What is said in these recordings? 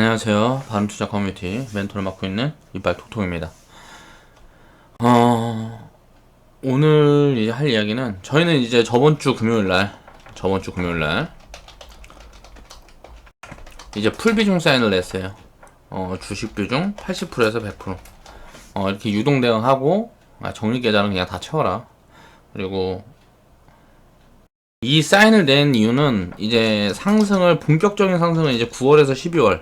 안녕하세요. 바른투자 커뮤니티 멘토를 맡고 있는 이빨 톡톡입니다. 오늘 이제 할 이야기는 저희는 이제 저번주 금요일날 이제 풀비중 사인을 냈어요. 주식 비중 80%에서 100%. 이렇게 유동 대응하고 정리계좌는 그냥 다 채워라. 그리고 이 사인을 낸 이유는 이제 본격적인 상승은 이제 9월에서 12월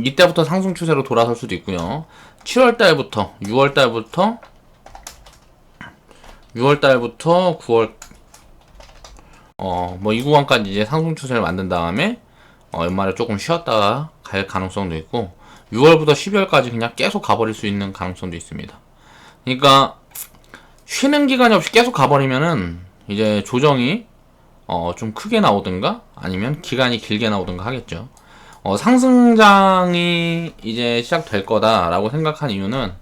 이때부터 상승 추세로 돌아설 수도 있고요. 7월달부터 6월달부터 9월 이 구간까지 이제 상승 추세를 만든 다음에 연말에 조금 쉬었다가 갈 가능성도 있고 6월부터 12월까지 그냥 계속 가버릴 수 있는 가능성도 있습니다. 그러니까 쉬는 기간이 없이 계속 가버리면은 이제 조정이 좀 크게 나오든가 아니면 기간이 길게 나오든가 하겠죠. 상승장이 이제 시작될 거다라고 생각한 이유는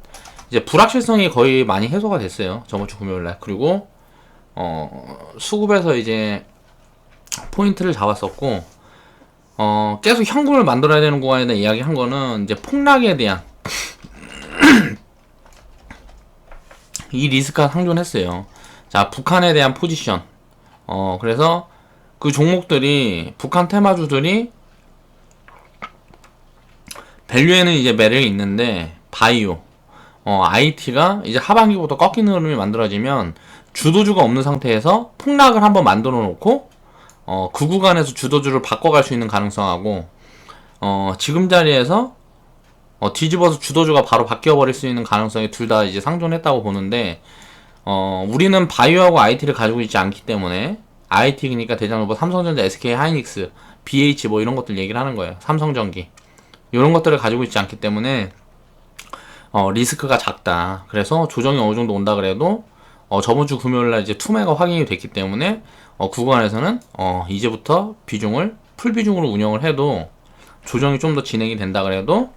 이제 불확실성이 거의 많이 해소가 됐어요. 저번주 금요일날. 그리고 수급에서 이제 포인트를 잡았었고 계속 현금을 만들어야 되는 구간에 대한 이야기 한 거는 이제 폭락에 대한 이 리스크가 상존했어요. 자, 북한에 대한 포지션. 그래서 그 종목들이, 북한 테마주들이, 밸류에는 이제 매력이 있는데, 바이오, IT가 이제 하반기부터 꺾이는 흐름이 만들어지면, 주도주가 없는 상태에서 폭락을 한번 만들어 놓고, 그 구간에서 주도주를 바꿔갈 수 있는 가능성하고, 지금 자리에서, 뒤집어서 주도주가 바로 바뀌어버릴 수 있는 가능성이 둘 다 이제 상존했다고 보는데, 우리는 바이오하고 IT를 가지고 있지 않기 때문에 IT 그러니까 대장로 삼성전자, SK 하이닉스, BH 이런 것들 얘기를 하는 거예요. 삼성전기 이런 것들을 가지고 있지 않기 때문에 리스크가 작다. 그래서 조정이 어느 정도 온다 그래도 저번주 금요일날 이제 투매가 확인이 됐기 때문에 구간에서는 이제부터 비중을 풀 비중으로 운영을 해도 조정이 좀 더 진행이 된다 그래도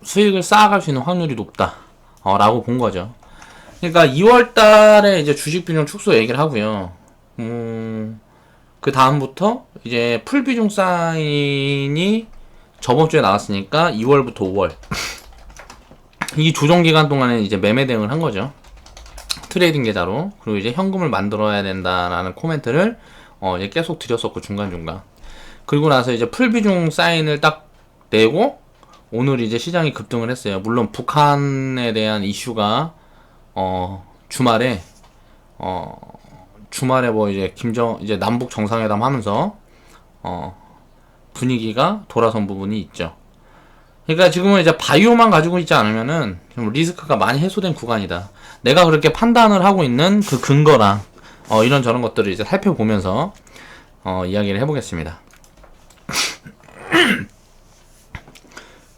수익을 쌓아갈 수 있는 확률이 높다. 라고 본 거죠. 그러니까 2월 달에 이제 주식 비중 축소 얘기를 하고요. 그 다음부터 이제 풀 비중 사인이 저번 주에 나왔으니까 2월부터 5월. 이 조정 기간 동안에 이제 매매 대응을 한 거죠. 트레이딩 계좌로. 그리고 이제 현금을 만들어야 된다라는 코멘트를 이제 계속 드렸었고 중간중간. 그리고 나서 이제 풀 비중 사인을 딱 내고 오늘 이제 시장이 급등을 했어요. 물론 북한에 대한 이슈가 주말에 이제 남북 정상회담 하면서 분위기가 돌아선 부분이 있죠. 그러니까 지금은 이제 바이오만 가지고 있지 않으면은 좀 리스크가 많이 해소된 구간이다. 내가 그렇게 판단을 하고 있는 그 근거랑 이런저런 것들을 이제 살펴보면서 이야기를 해보겠습니다.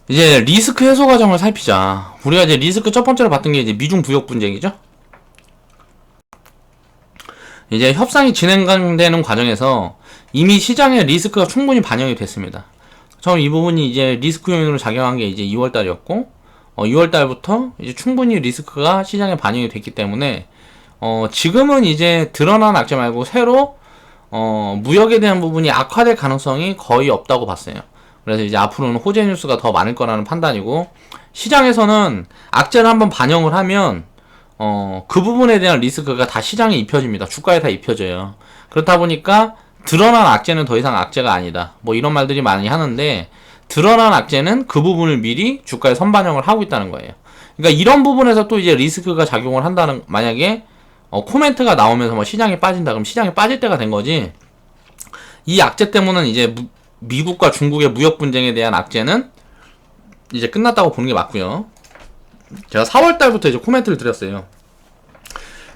이제 리스크 해소 과정을 살피자. 우리가 이제 리스크 첫 번째로 봤던 게 이제 미중 부역 분쟁이죠. 이제 협상이 진행되는 과정에서 이미 시장의 리스크가 충분히 반영이 됐습니다. 처음 이 부분이 이제 리스크 요인으로 작용한 게 이제 2월 달이었고, 2월 달부터 이제 충분히 리스크가 시장에 반영이 됐기 때문에, 지금은 이제 드러난 악재 말고 새로, 무역에 대한 부분이 악화될 가능성이 거의 없다고 봤어요. 그래서 이제 앞으로는 호재 뉴스가 더 많을 거라는 판단이고, 시장에서는 악재를 한번 반영을 하면 그 부분에 대한 리스크가 다 시장에 입혀집니다. 주가에 다 입혀져요. 그렇다 보니까 드러난 악재는 더 이상 악재가 아니다. 이런 말들이 많이 하는데, 드러난 악재는 그 부분을 미리 주가에 선반영을 하고 있다는 거예요. 그러니까 이런 부분에서 또 이제 리스크가 작용을 한다는, 만약에 코멘트가 나오면서 시장에 빠진다 그럼 시장에 빠질 때가 된 거지. 이 악재 때문은 이제 미국과 중국의 무역 분쟁에 대한 악재는 이제 끝났다고 보는 게 맞고요. 제가 4월 달부터 이제 코멘트를 드렸어요.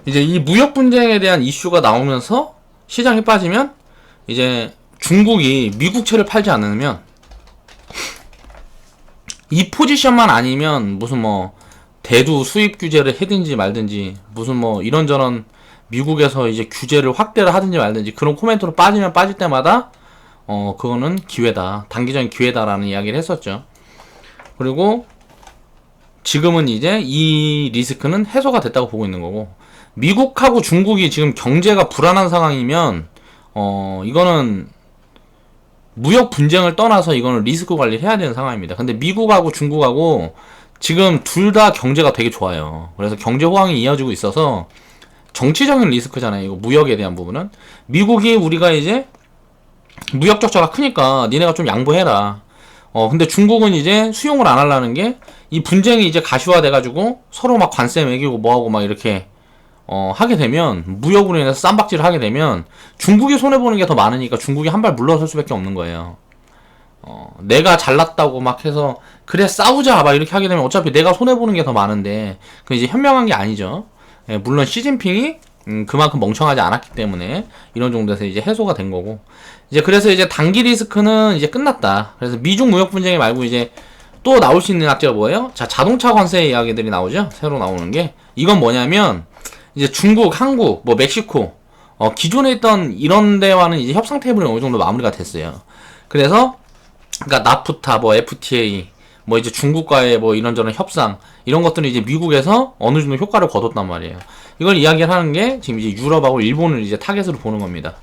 이제 이 무역 분쟁에 대한 이슈가 나오면서 시장이 빠지면 이제 중국이 미국채를 팔지 않으면 이 포지션만 아니면 무슨 대두 수입 규제를 해든지 말든지 무슨 이런저런 미국에서 이제 규제를 확대를 하든지 말든지 그런 코멘트로 빠지면 빠질 때마다 그거는 기회다. 단기적인 기회다라는 이야기를 했었죠. 그리고 지금은 이제 이 리스크는 해소가 됐다고 보고 있는 거고, 미국하고 중국이 지금 경제가 불안한 상황이면 이거는 무역 분쟁을 떠나서 이거는 리스크 관리를 해야 되는 상황입니다. 근데 미국하고 중국하고 지금 둘 다 경제가 되게 좋아요. 그래서 경제 호황이 이어지고 있어서 정치적인 리스크잖아요. 이거 무역에 대한 부분은 미국이 우리가 이제 무역 적자가 크니까 니네가 좀 양보해라. 근데 중국은 이제 수용을 안 하려는 게 이 분쟁이 이제 가시화돼가지고 서로 막 관세 매기고 뭐하고 막 이렇게 하게 되면 무역으로 인해서 쌈박질을 하게 되면 중국이 손해보는 게 더 많으니까 중국이 한 발 물러설 수밖에 없는 거예요. 내가 잘났다고 막 해서 그래 싸우자 막 이렇게 하게 되면 어차피 내가 손해보는 게 더 많은데 그 이제 현명한 게 아니죠. 예, 물론 시진핑이 그만큼 멍청하지 않았기 때문에 이런 정도에서 이제 해소가 된 거고 이제 그래서 이제 단기 리스크는 이제 끝났다. 그래서 미중 무역 분쟁이 말고 이제 또 나올 수 있는 악재가 뭐예요? 자, 자동차 관세 이야기들이 나오죠. 새로 나오는 게 이건 뭐냐면 이제 중국, 한국, 뭐 멕시코 기존에 있던 이런 데와는 이제 협상 테이블이 어느 정도 마무리가 됐어요. 그래서 그러니까 나프타, 뭐 FTA, 뭐 이제 중국과의 뭐 이런저런 협상 이런 것들은 이제 미국에서 어느 정도 효과를 거뒀단 말이에요. 이걸 이야기를 하는 게 지금 이제 유럽하고 일본을 이제 타겟으로 보는 겁니다.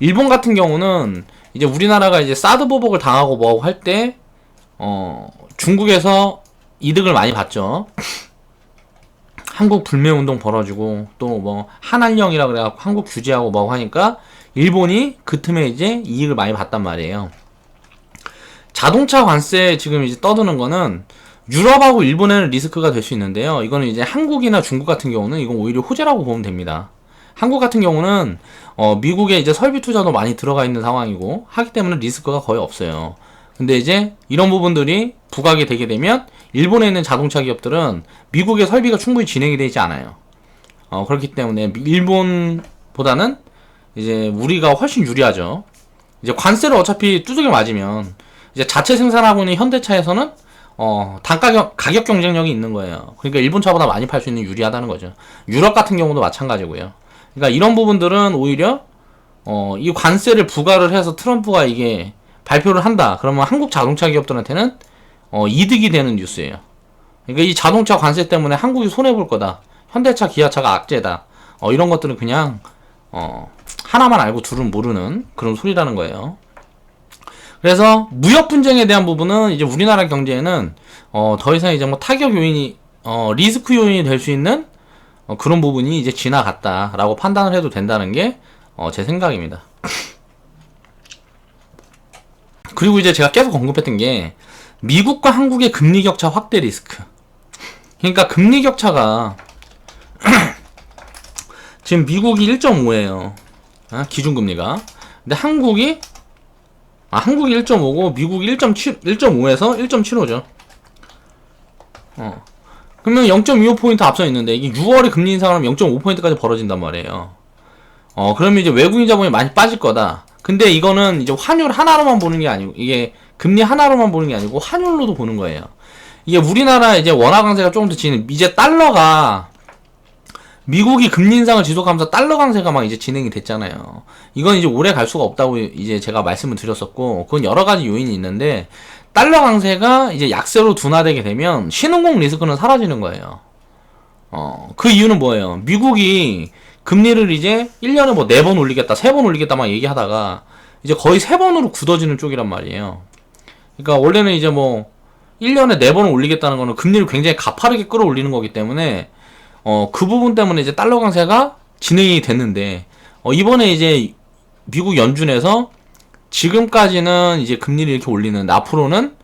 일본 같은 경우는 이제 우리나라가 이제 사드 보복을 당하고 뭐하고 할 때 중국에서 이득을 많이 봤죠. 한국 불매운동 벌어지고 또 뭐 한한령이라 그래갖고 한국 규제하고 뭐하고 하니까 일본이 그 틈에 이제 이익을 많이 봤단 말이에요. 자동차 관세 지금 이제 떠드는 거는 유럽하고 일본에는 리스크가 될 수 있는데요. 이거는 이제 한국이나 중국 같은 경우는 이건 오히려 호재라고 보면 됩니다. 한국 같은 경우는 미국에 이제 설비 투자도 많이 들어가 있는 상황이고 하기 때문에 리스크가 거의 없어요. 근데 이제 이런 부분들이 부각이 되게 되면 일본에 있는 자동차 기업들은 미국의 설비가 충분히 진행이 되지 않아요. 그렇기 때문에 일본보다는 이제 우리가 훨씬 유리하죠. 이제 관세를 어차피 두들겨 맞으면 이제 자체 생산하고 있는 현대차에서는 가격 경쟁력이 있는 거예요. 그러니까 일본 차보다 많이 팔 수 있는 유리하다는 거죠. 유럽 같은 경우도 마찬가지고요. 그러니까 이런 부분들은 오히려 이 관세를 부과를 해서 트럼프가 이게 발표를 한다. 그러면 한국 자동차 기업들한테는 이득이 되는 뉴스예요. 그러니까 이 자동차 관세 때문에 한국이 손해볼 거다. 현대차, 기아차가 악재다. 이런 것들은 그냥 하나만 알고 둘은 모르는 그런 소리라는 거예요. 그래서 무역 분쟁에 대한 부분은 이제 우리나라 경제에는 더 이상 이제 뭐 타격 요인이 리스크 요인이 될 수 있는 그런 부분이 이제 지나갔다라고 판단을 해도 된다는 게 제 생각입니다. 그리고 이제 제가 계속 언급했던 게 미국과 한국의 금리 격차 확대 리스크. 그러니까 금리 격차가 지금 미국이 1.5예요. 기준금리가. 근데 한국이 1.5고 미국이 1.5에서 1.75죠. 그러면 0.25포인트 앞서 있는데 이게 6월에 금리 인상을 하면 0.5포인트까지 벌어진단 말이에요. 그러면 이제 외국인 자본이 많이 빠질 거다. 근데 이거는 이제 환율 하나로만 보는 게 아니고 이게 금리 하나로만 보는 게 아니고 환율로도 보는 거예요. 이게 우리나라 이제 원화 강세가 조금 더 진행, 이제 달러가 미국이 금리 인상을 지속하면서 달러 강세가 막 이제 진행이 됐잖아요. 이건 이제 오래 갈 수가 없다고 이제 제가 말씀을 드렸었고, 그건 여러 가지 요인이 있는데, 달러 강세가 이제 약세로 둔화되게 되면 신흥국 리스크는 사라지는 거예요. 그 이유는 뭐예요? 미국이 금리를 이제 1년에 뭐 4번 올리겠다, 3번 올리겠다 막 얘기하다가 이제 거의 3번으로 굳어지는 쪽이란 말이에요. 그러니까 원래는 이제 뭐 1년에 4번 올리겠다는 거는 금리를 굉장히 가파르게 끌어올리는 거기 때문에 그 부분 때문에 이제 달러 강세가 진행이 됐는데 이번에 이제 미국 연준에서 지금까지는 이제 금리를 이렇게 올리는데 앞으로는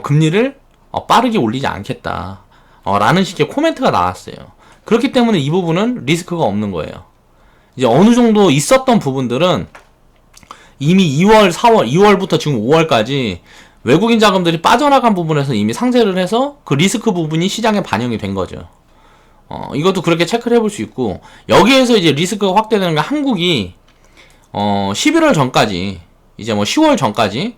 금리를 빠르게 올리지 않겠다 라는 식의 코멘트가 나왔어요. 그렇기 때문에 이 부분은 리스크가 없는 거예요. 이제 어느 정도 있었던 부분들은 이미 2월, 4월, 2월부터 지금 5월까지 외국인 자금들이 빠져나간 부분에서 이미 상쇄를 해서 그 리스크 부분이 시장에 반영이 된 거죠. 이것도 그렇게 체크를 해볼 수 있고, 여기에서 이제 리스크가 확대되는 게 한국이 11월 전까지, 이제 뭐 10월 전까지,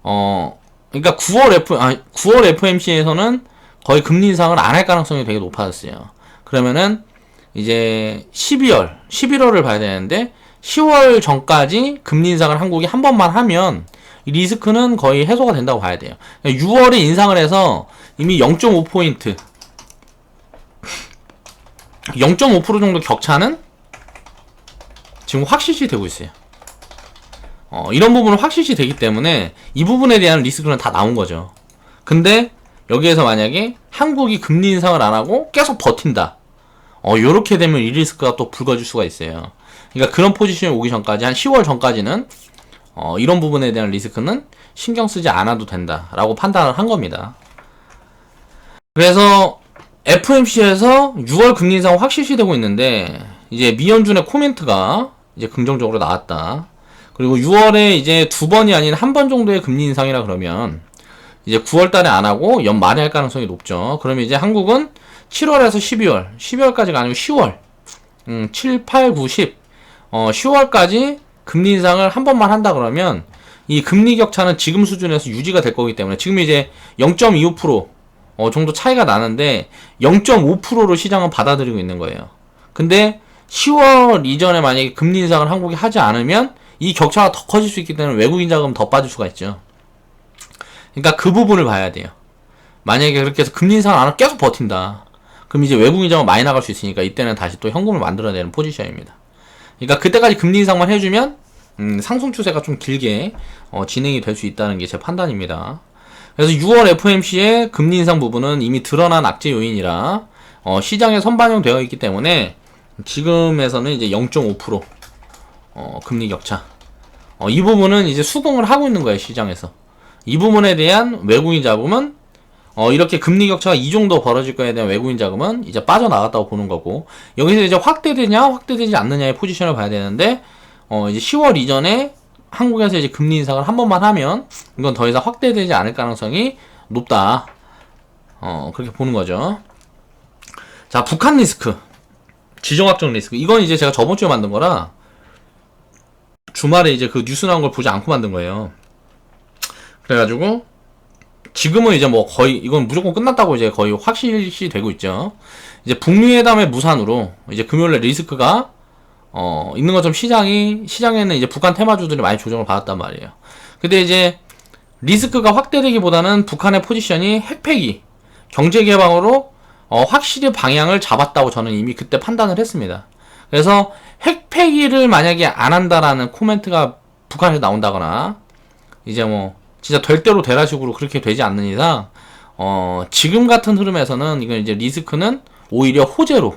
그러니까 9월 FMC에서는 거의 금리 인상을 안 할 가능성이 되게 높아졌어요. 그러면은 이제 11월을 봐야 되는데 10월 전까지 금리 인상을 한국이 한 번만 하면 이 리스크는 거의 해소가 된다고 봐야 돼요. 6월에 인상을 해서 이미 0.5포인트 0.5% 정도 격차는 지금 확실시 되고 있어요. 이런 부분은 확실시 되기 때문에 이 부분에 대한 리스크는 다 나온 거죠. 근데 여기에서 만약에 한국이 금리 인상을 안 하고 계속 버틴다. 요렇게 되면 이 리스크가 또 불거질 수가 있어요. 그러니까 그런 포지션이 오기 전까지, 한 10월 전까지는 이런 부분에 대한 리스크는 신경 쓰지 않아도 된다라고 판단을 한 겁니다. 그래서 FOMC에서 6월 금리 인상 확실시 되고 있는데, 이제 미연준의 코멘트가 이제 긍정적으로 나왔다. 그리고 6월에 이제 2번이 아닌 1번 정도의 금리 인상이라 그러면 이제 9월 달에 안 하고 연말에 할 가능성이 높죠. 그러면 이제 한국은 7월에서 12월, 12월까지가 아니고 10월, 7, 8, 9, 10, 10월까지 금리 인상을 한 번만 한다 그러면 이 금리 격차는 지금 수준에서 유지가 될 거기 때문에, 지금 이제 0.25% 정도 차이가 나는데 0.5%로 시장은 받아들이고 있는 거예요. 근데 10월 이전에 만약에 금리 인상을 한국이 하지 않으면 이 격차가 더 커질 수 있기 때문에 외국인 자금 더 빠질 수가 있죠. 그러니까 그 부분을 봐야 돼요. 만약에 그렇게 해서 금리 인상을 안 하고 계속 버틴다. 그럼 이제 외국인 자금 많이 나갈 수 있으니까 이때는 다시 또 현금을 만들어내는 포지션입니다. 그러니까 그때까지 금리 인상만 해주면 상승 추세가 좀 길게 진행이 될 수 있다는 게 제 판단입니다. 그래서 6월 FOMC의 금리 인상 부분은 이미 드러난 악재 요인이라 시장에 선반영되어 있기 때문에 지금에서는 이제 0.5% 금리 격차, 이 부분은 이제 수긍을 하고 있는 거예요, 시장에서. 이 부분에 대한 외국인 자금은 이렇게 금리 격차가 이 정도 벌어질 거에 대한 외국인 자금은 이제 빠져나갔다고 보는 거고, 여기서 이제 확대되냐 확대되지 않느냐의 포지션을 봐야 되는데, 이제 10월 이전에 한국에서 이제 금리 인상을 한 번만 하면 이건 더 이상 확대되지 않을 가능성이 높다. 그렇게 보는 거죠. 자, 북한 리스크, 지정학적 리스크. 이건 이제 제가 저번 주에 만든 거라 주말에 이제 그 뉴스 나온 걸 보지 않고 만든 거예요. 그래가지고 지금은 이제 뭐 거의 이건 무조건 끝났다고 이제 거의 확실시 되고 있죠. 이제 북미회담의 무산으로 이제 금요일에 리스크가 있는 것처럼 시장에는 이제 북한 테마주들이 많이 조정을 받았단 말이에요. 근데 이제 리스크가 확대되기보다는 북한의 포지션이 핵폐기, 경제 개방으로 확실히 방향을 잡았다고 저는 이미 그때 판단을 했습니다. 그래서 핵폐기를 만약에 안 한다라는 코멘트가 북한에서 나온다거나 이제 뭐 진짜 될 대로 되라 식으로 그렇게 되지 않는 이상 지금 같은 흐름에서는 이건 이제 리스크는 오히려 호재로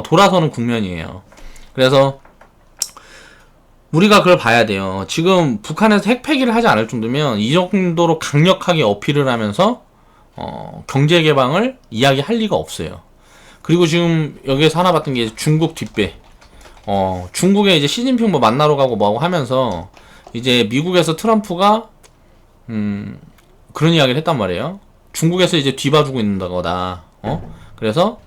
돌아서는 국면이에요. 그래서 우리가 그걸 봐야 돼요. 지금 북한에서 핵폐기를 하지 않을 정도면 이 정도로 강력하게 어필을 하면서 경제 개방을 이야기할 리가 없어요. 그리고 지금 여기에서 하나 봤던 게 중국 뒷배. 중국에 이제 시진핑 뭐 만나러 가고 뭐하고 하면서 이제 미국에서 트럼프가 그런 이야기를 했단 말이에요. 중국에서 이제 뒤봐주고 있는 거다. 그래서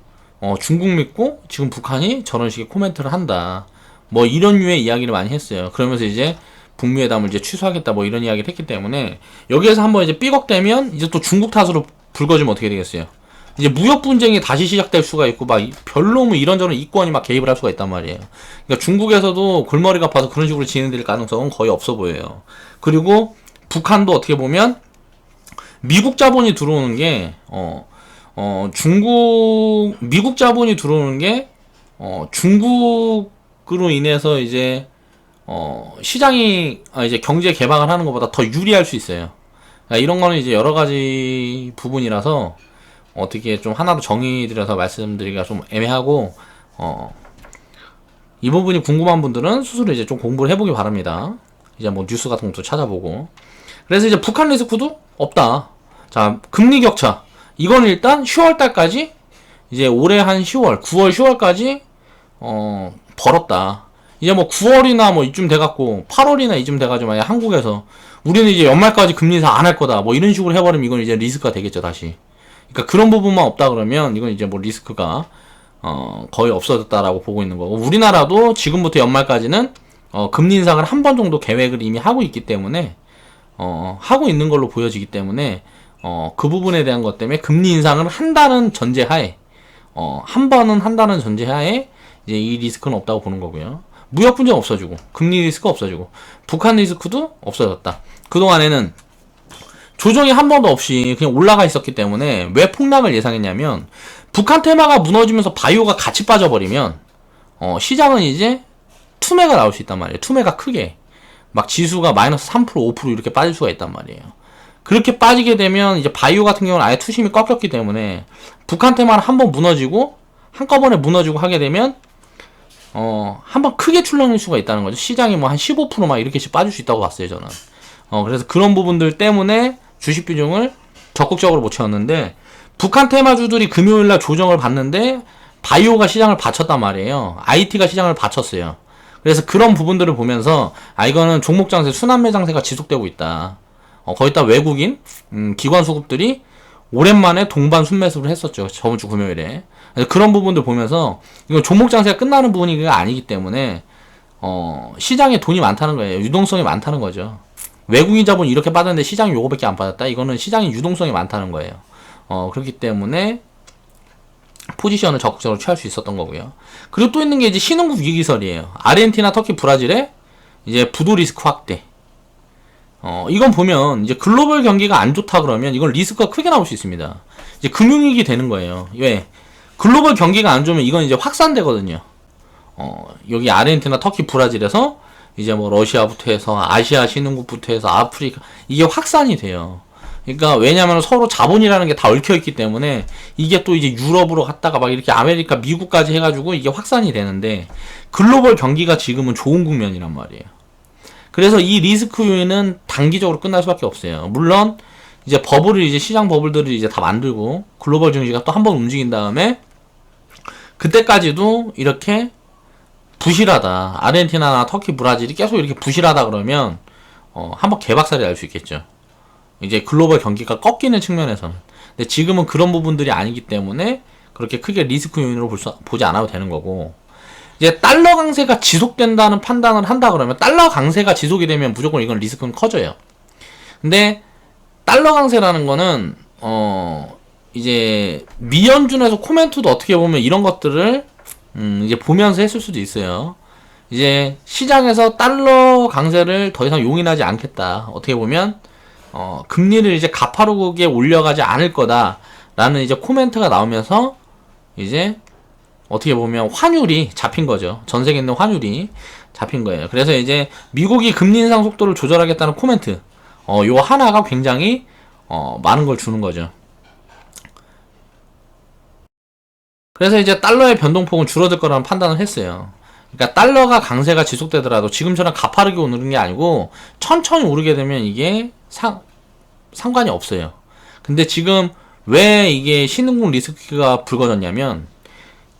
중국 믿고 지금 북한이 저런 식의 코멘트를 한다. 뭐 이런 류의 이야기를 많이 했어요. 그러면서 이제 북미회담을 이제 취소하겠다 뭐 이런 이야기를 했기 때문에 여기에서 한번 이제 삐걱대면 이제 또 중국 탓으로 불거지면 어떻게 되겠어요? 이제 무역 분쟁이 다시 시작될 수가 있고 막 별로 뭐 이런저런 이권이 막 개입을 할 수가 있단 말이에요. 그러니까 중국에서도 골머리가 아파서 그런 식으로 진행될 가능성은 거의 없어 보여요. 그리고 북한도 어떻게 보면 미국 자본이 들어오는 게 미국 자본이 들어오는 게 중국으로 인해서 이제 시장이 이제 경제 개방을 하는 것보다 더 유리할 수 있어요. 그러니까 이런 거는 이제 여러 가지 부분이라서 어떻게 좀 하나로 정의드려서 말씀드리기가 좀 애매하고, 이 부분이 궁금한 분들은 스스로 이제 좀 공부를 해보기 바랍니다. 이제 뭐 뉴스 같은 것도 찾아보고. 그래서 이제 북한 리스크도 없다. 자, 금리 격차. 이건 일단 10월달까지, 이제 올해 한 10월, 9월, 10월까지, 벌었다. 이제 뭐 9월이나 뭐 이쯤 돼갖고, 8월이나 이쯤 돼가지고 만약 한국에서, 우리는 이제 연말까지 금리 인상 안 할 거다. 뭐 이런 식으로 해버리면 이건 이제 리스크가 되겠죠, 다시. 그러니까 그런 부분만 없다 그러면 이건 이제 뭐 리스크가 거의 없어졌다라고 보고 있는 거고, 우리나라도 지금부터 연말까지는 금리 인상을 한 번 정도 계획을 이미 하고 있기 때문에 하고 있는 걸로 보여지기 때문에 그 부분에 대한 것 때문에 금리 인상을 한다는 전제하에 한 번은 한다는 전제하에 이제 이 리스크는 없다고 보는 거고요. 무역 분쟁 없어지고 금리 리스크 없어지고 북한 리스크도 없어졌다. 그동안에는 조정이 한 번도 없이 그냥 올라가 있었기 때문에 왜 폭락을 예상했냐면 북한 테마가 무너지면서 바이오가 같이 빠져버리면 시장은 이제 투매가 나올 수 있단 말이에요. 투매가 크게. 막 지수가 마이너스 3%, 5% 이렇게 빠질 수가 있단 말이에요. 그렇게 빠지게 되면 이제 바이오 같은 경우는 아예 투심이 꺾였기 때문에 북한 테마는 한번 무너지고 한꺼번에 무너지고 하게 되면 한번 크게 출렁일 수가 있다는 거죠. 시장이 뭐 한 15%막 이렇게씩 빠질 수 있다고 봤어요, 저는. 그래서 그런 부분들 때문에 주식 비중을 적극적으로 못 채웠는데, 북한 테마주들이 금요일날 조정을 받는데 바이오가 시장을 받쳤단 말이에요. IT가 시장을 받쳤어요. 그래서 그런 부분들을 보면서 이거는 종목 장세, 순환매 장세가 지속되고 있다. 거기다 외국인 기관 수급들이 오랜만에 동반 순매수를 했었죠, 저번 주 금요일에. 그래서 그런 부분들 보면서 이건 종목 장세가 끝나는 부분이 아니기 때문에 시장에 돈이 많다는 거예요. 유동성이 많다는 거죠. 외국인 자본이 이렇게 빠졌는데 시장이 요거밖에 안 빠졌다. 이거는 시장이 유동성이 많다는 거예요. 그렇기 때문에 포지션을 적극적으로 취할 수 있었던 거고요. 그리고 또 있는 게 이제 신흥국 위기설이에요. 아르헨티나, 터키, 브라질의 이제 부도 리스크 확대. 이건 보면 이제 글로벌 경기가 안 좋다 그러면 이건 리스크가 크게 나올 수 있습니다. 이제 금융위기 되는 거예요. 왜? 글로벌 경기가 안 좋으면 이건 이제 확산되거든요. 여기 아르헨티나, 터키, 브라질에서 이제 뭐 러시아부터 해서 아시아 신흥국부터 해서 아프리카, 이게 확산이 돼요. 그러니까 왜냐면 서로 자본이라는 게 다 얽혀있기 때문에 이게 또 이제 유럽으로 갔다가 막 이렇게 아메리카, 미국까지 해가지고 이게 확산이 되는데, 글로벌 경기가 지금은 좋은 국면이란 말이에요. 그래서 이 리스크 요인은 단기적으로 끝날 수밖에 없어요. 물론 이제 버블을, 이제 시장 버블들을 이제 다 만들고 글로벌 증시가 또 한 번 움직인 다음에 그때까지도 이렇게 부실하다, 아르헨티나나 터키, 브라질이 계속 이렇게 부실하다 그러면 한번 개박살이 날 수 있겠죠. 이제 글로벌 경기가 꺾이는 측면에서는. 근데 지금은 그런 부분들이 아니기 때문에 그렇게 크게 리스크 요인으로 보지 않아도 되는 거고, 이제 달러 강세가 지속된다는 판단을 한다 그러면, 달러 강세가 지속이 되면 무조건 이건 리스크는 커져요. 근데 달러 강세라는 거는 이제 미연준에서 코멘트도 어떻게 보면 이런 것들을 이제 보면서 했을 수도 있어요. 이제 시장에서 달러 강세를 더 이상 용인하지 않겠다. 어떻게 보면 금리를 이제 가파르게 올려가지 않을 거다라는 이제 코멘트가 나오면서 이제 어떻게 보면 환율이 잡힌 거죠. 전 세계에 있는 환율이 잡힌 거예요. 그래서 이제 미국이 금리 인상 속도를 조절하겠다는 코멘트, 요 하나가 굉장히 많은 걸 주는 거죠. 그래서 이제 달러의 변동폭은 줄어들 거라는 판단을 했어요. 그러니까 달러가 강세가 지속되더라도 지금처럼 가파르게 오르는 게 아니고 천천히 오르게 되면 이게 상관이 없어요. 근데 지금 왜 이게 신흥국 리스크가 불거졌냐면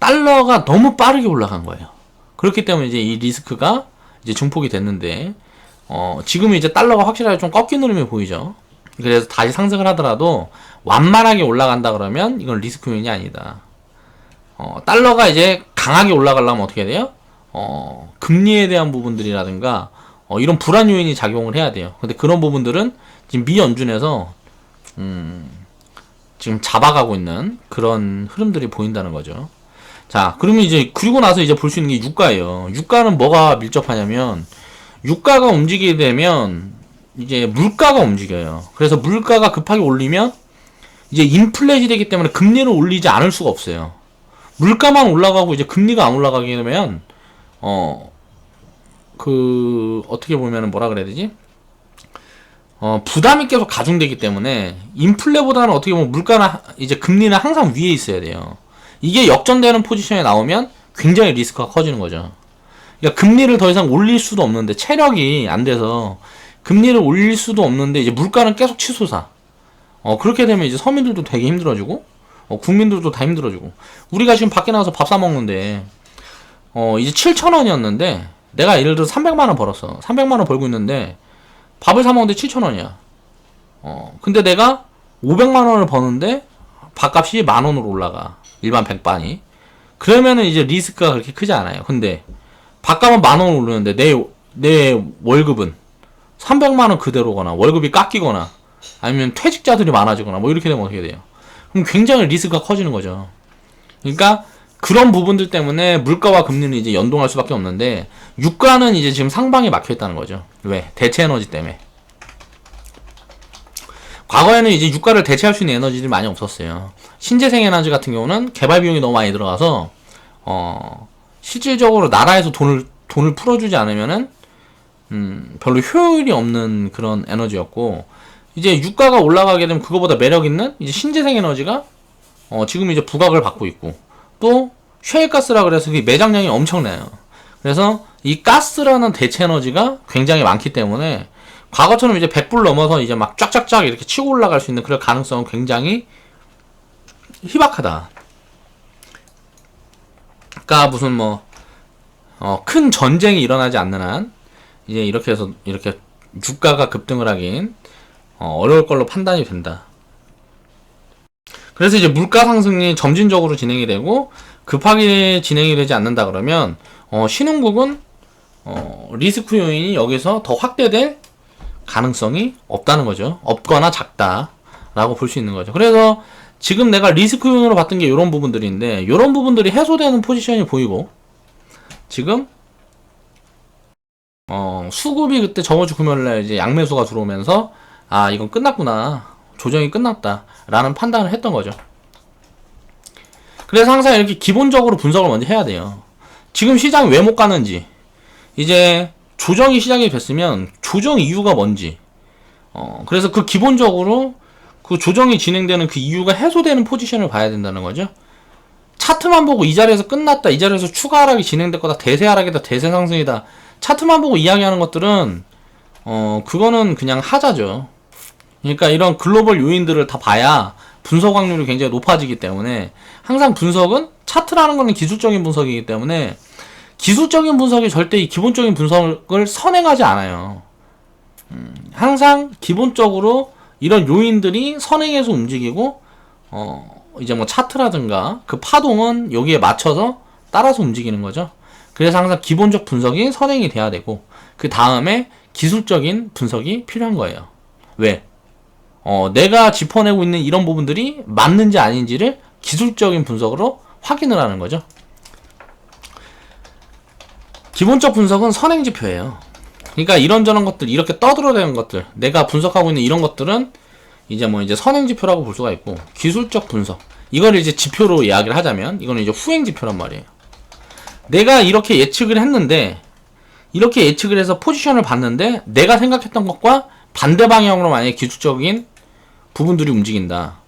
달러가 너무 빠르게 올라간 거예요. 그렇기 때문에 이제 이 리스크가 이제 증폭이 됐는데, 지금은 이제 달러가 확실하게 좀 꺾이는 흐름이 보이죠. 그래서 다시 상승을 하더라도 완만하게 올라간다 그러면 이건 리스크 요인이 아니다. 달러가 이제 강하게 올라가려면 어떻게 돼요? 금리에 대한 부분들이라든가 이런 불안 요인이 작용을 해야 돼요. 근데 그런 부분들은 지금 미 연준에서 지금 잡아가고 있는 그런 흐름들이 보인다는 거죠. 자, 그러면 이제 그리고 나서 이제 볼 수 있는 게 유가예요. 유가는 뭐가 밀접하냐면, 유가가 움직이게 되면 이제 물가가 움직여요. 그래서 물가가 급하게 올리면 이제 인플레이션이 되기 때문에 금리를 올리지 않을 수가 없어요. 물가만 올라가고 이제 금리가 안 올라가게 되면 어떻게 보면은 뭐라 그래야 되지? 부담이 계속 가중되기 때문에 인플레보다는 어떻게 보면 물가나 이제 금리는 항상 위에 있어야 돼요. 이게 역전되는 포지션에 나오면 굉장히 리스크가 커지는 거죠. 그러니까 금리를 더 이상 올릴 수도 없는데, 체력이 안 돼서 금리를 올릴 수도 없는데 이제 물가는 계속 치솟아. 그렇게 되면 이제 서민들도 되게 힘들어지고 국민들도 다 힘들어지고, 우리가 지금 밖에 나가서 밥 사 먹는데 이제 7,000원이었는데 내가 예를 들어 300만원 벌었어. 300만원 벌고 있는데 밥을 사 먹는데 7,000원이야. 근데 내가 500만원을 버는데 밥값이 10,000원으로 올라가. 일반 백반이. 그러면은 이제 리스크가 그렇게 크지 않아요. 근데 밥값은 10,000원 오르는데 내 월급은 300만원 그대로거나 월급이 깎이거나 아니면 퇴직자들이 많아지거나 뭐 이렇게 되면 어떻게 돼요? 그럼 굉장히 리스크가 커지는 거죠. 그러니까 그런 부분들 때문에 물가와 금리는 이제 연동할 수밖에 없는데, 유가는 이제 지금 상방에 막혀있다는 거죠. 왜? 대체 에너지 때문에. 과거에는 이제 유가를 대체할 수 있는 에너지들이 많이 없었어요. 신재생 에너지 같은 경우는 개발 비용이 너무 많이 들어가서 실질적으로 나라에서 돈을 풀어주지 않으면은 별로 효율이 없는 그런 에너지였고, 이제 유가가 올라가게 되면 그거보다 매력 있는 이제 신재생 에너지가 지금 이제 부각을 받고 있고, 또 셰일가스라 그래서 그 매장량이 엄청나요. 그래서 이 가스라는 대체 에너지가 굉장히 많기 때문에 과거처럼 이제 100불 넘어서 이제 막 쫙쫙쫙 이렇게 치고 올라갈 수 있는 그런 가능성은 굉장히 희박하다. 그러니까 무슨 뭐 큰 전쟁이 일어나지 않는 한 이제 이렇게 해서 이렇게 유가가 급등을 하긴 어려울 걸로 판단이 된다. 그래서 이제 물가 상승이 점진적으로 진행이 되고 급하게 진행이 되지 않는다 그러면 신흥국은 리스크 요인이 여기서 더 확대될 가능성이 없다는 거죠. 없거나 작다라고 볼 수 있는 거죠. 그래서 지금 내가 리스크 요인으로 봤던 게 이런 부분들인데, 이런 부분들이 해소되는 포지션이 보이고, 지금 수급이 그때 저번주 금요일날 이제 양매수가 들어오면서 아 이건 끝났구나, 조정이 끝났다 라는 판단을 했던 거죠. 그래서 항상 이렇게 기본적으로 분석을 먼저 해야 돼요. 지금 시장이 왜 못 가는지, 이제 조정이 시작이 됐으면 조정 이유가 뭔지, 그래서 그 기본적으로 그 조정이 진행되는 그 이유가 해소되는 포지션을 봐야 된다는 거죠. 차트만 보고 이 자리에서 끝났다, 이 자리에서 추가 하락이 진행될 거다, 대세 하락이다, 대세 상승이다, 차트만 보고 이야기하는 것들은 그거는 그냥 하자죠. 그러니까 이런 글로벌 요인들을 다 봐야 분석 확률이 굉장히 높아지기 때문에, 항상 분석은 차트라는 거는 기술적인 분석이기 때문에 기술적인 분석이 절대 이 기본적인 분석을 선행하지 않아요. 항상 기본적으로 이런 요인들이 선행해서 움직이고, 이제 뭐 차트라든가 그 파동은 여기에 맞춰서 따라서 움직이는 거죠. 그래서 항상 기본적 분석이 선행이 돼야 되고, 그 다음에 기술적인 분석이 필요한 거예요. 왜? 내가 짚어내고 있는 이런 부분들이 맞는지 아닌지를 기술적인 분석으로 확인을 하는 거죠. 기본적 분석은 선행지표예요. 그러니까 이런저런 것들, 이렇게 떠들어대는 것들, 내가 분석하고 있는 이런 것들은 이제 뭐 이제 선행지표라고 볼 수가 있고, 기술적 분석, 이걸 이제 지표로 이야기를 하자면 이거는 이제 후행지표란 말이에요. 내가 이렇게 예측을 했는데, 이렇게 예측을 해서 포지션을 봤는데 내가 생각했던 것과 반대 방향으로 만약에 기술적인 부분들이 움직인다.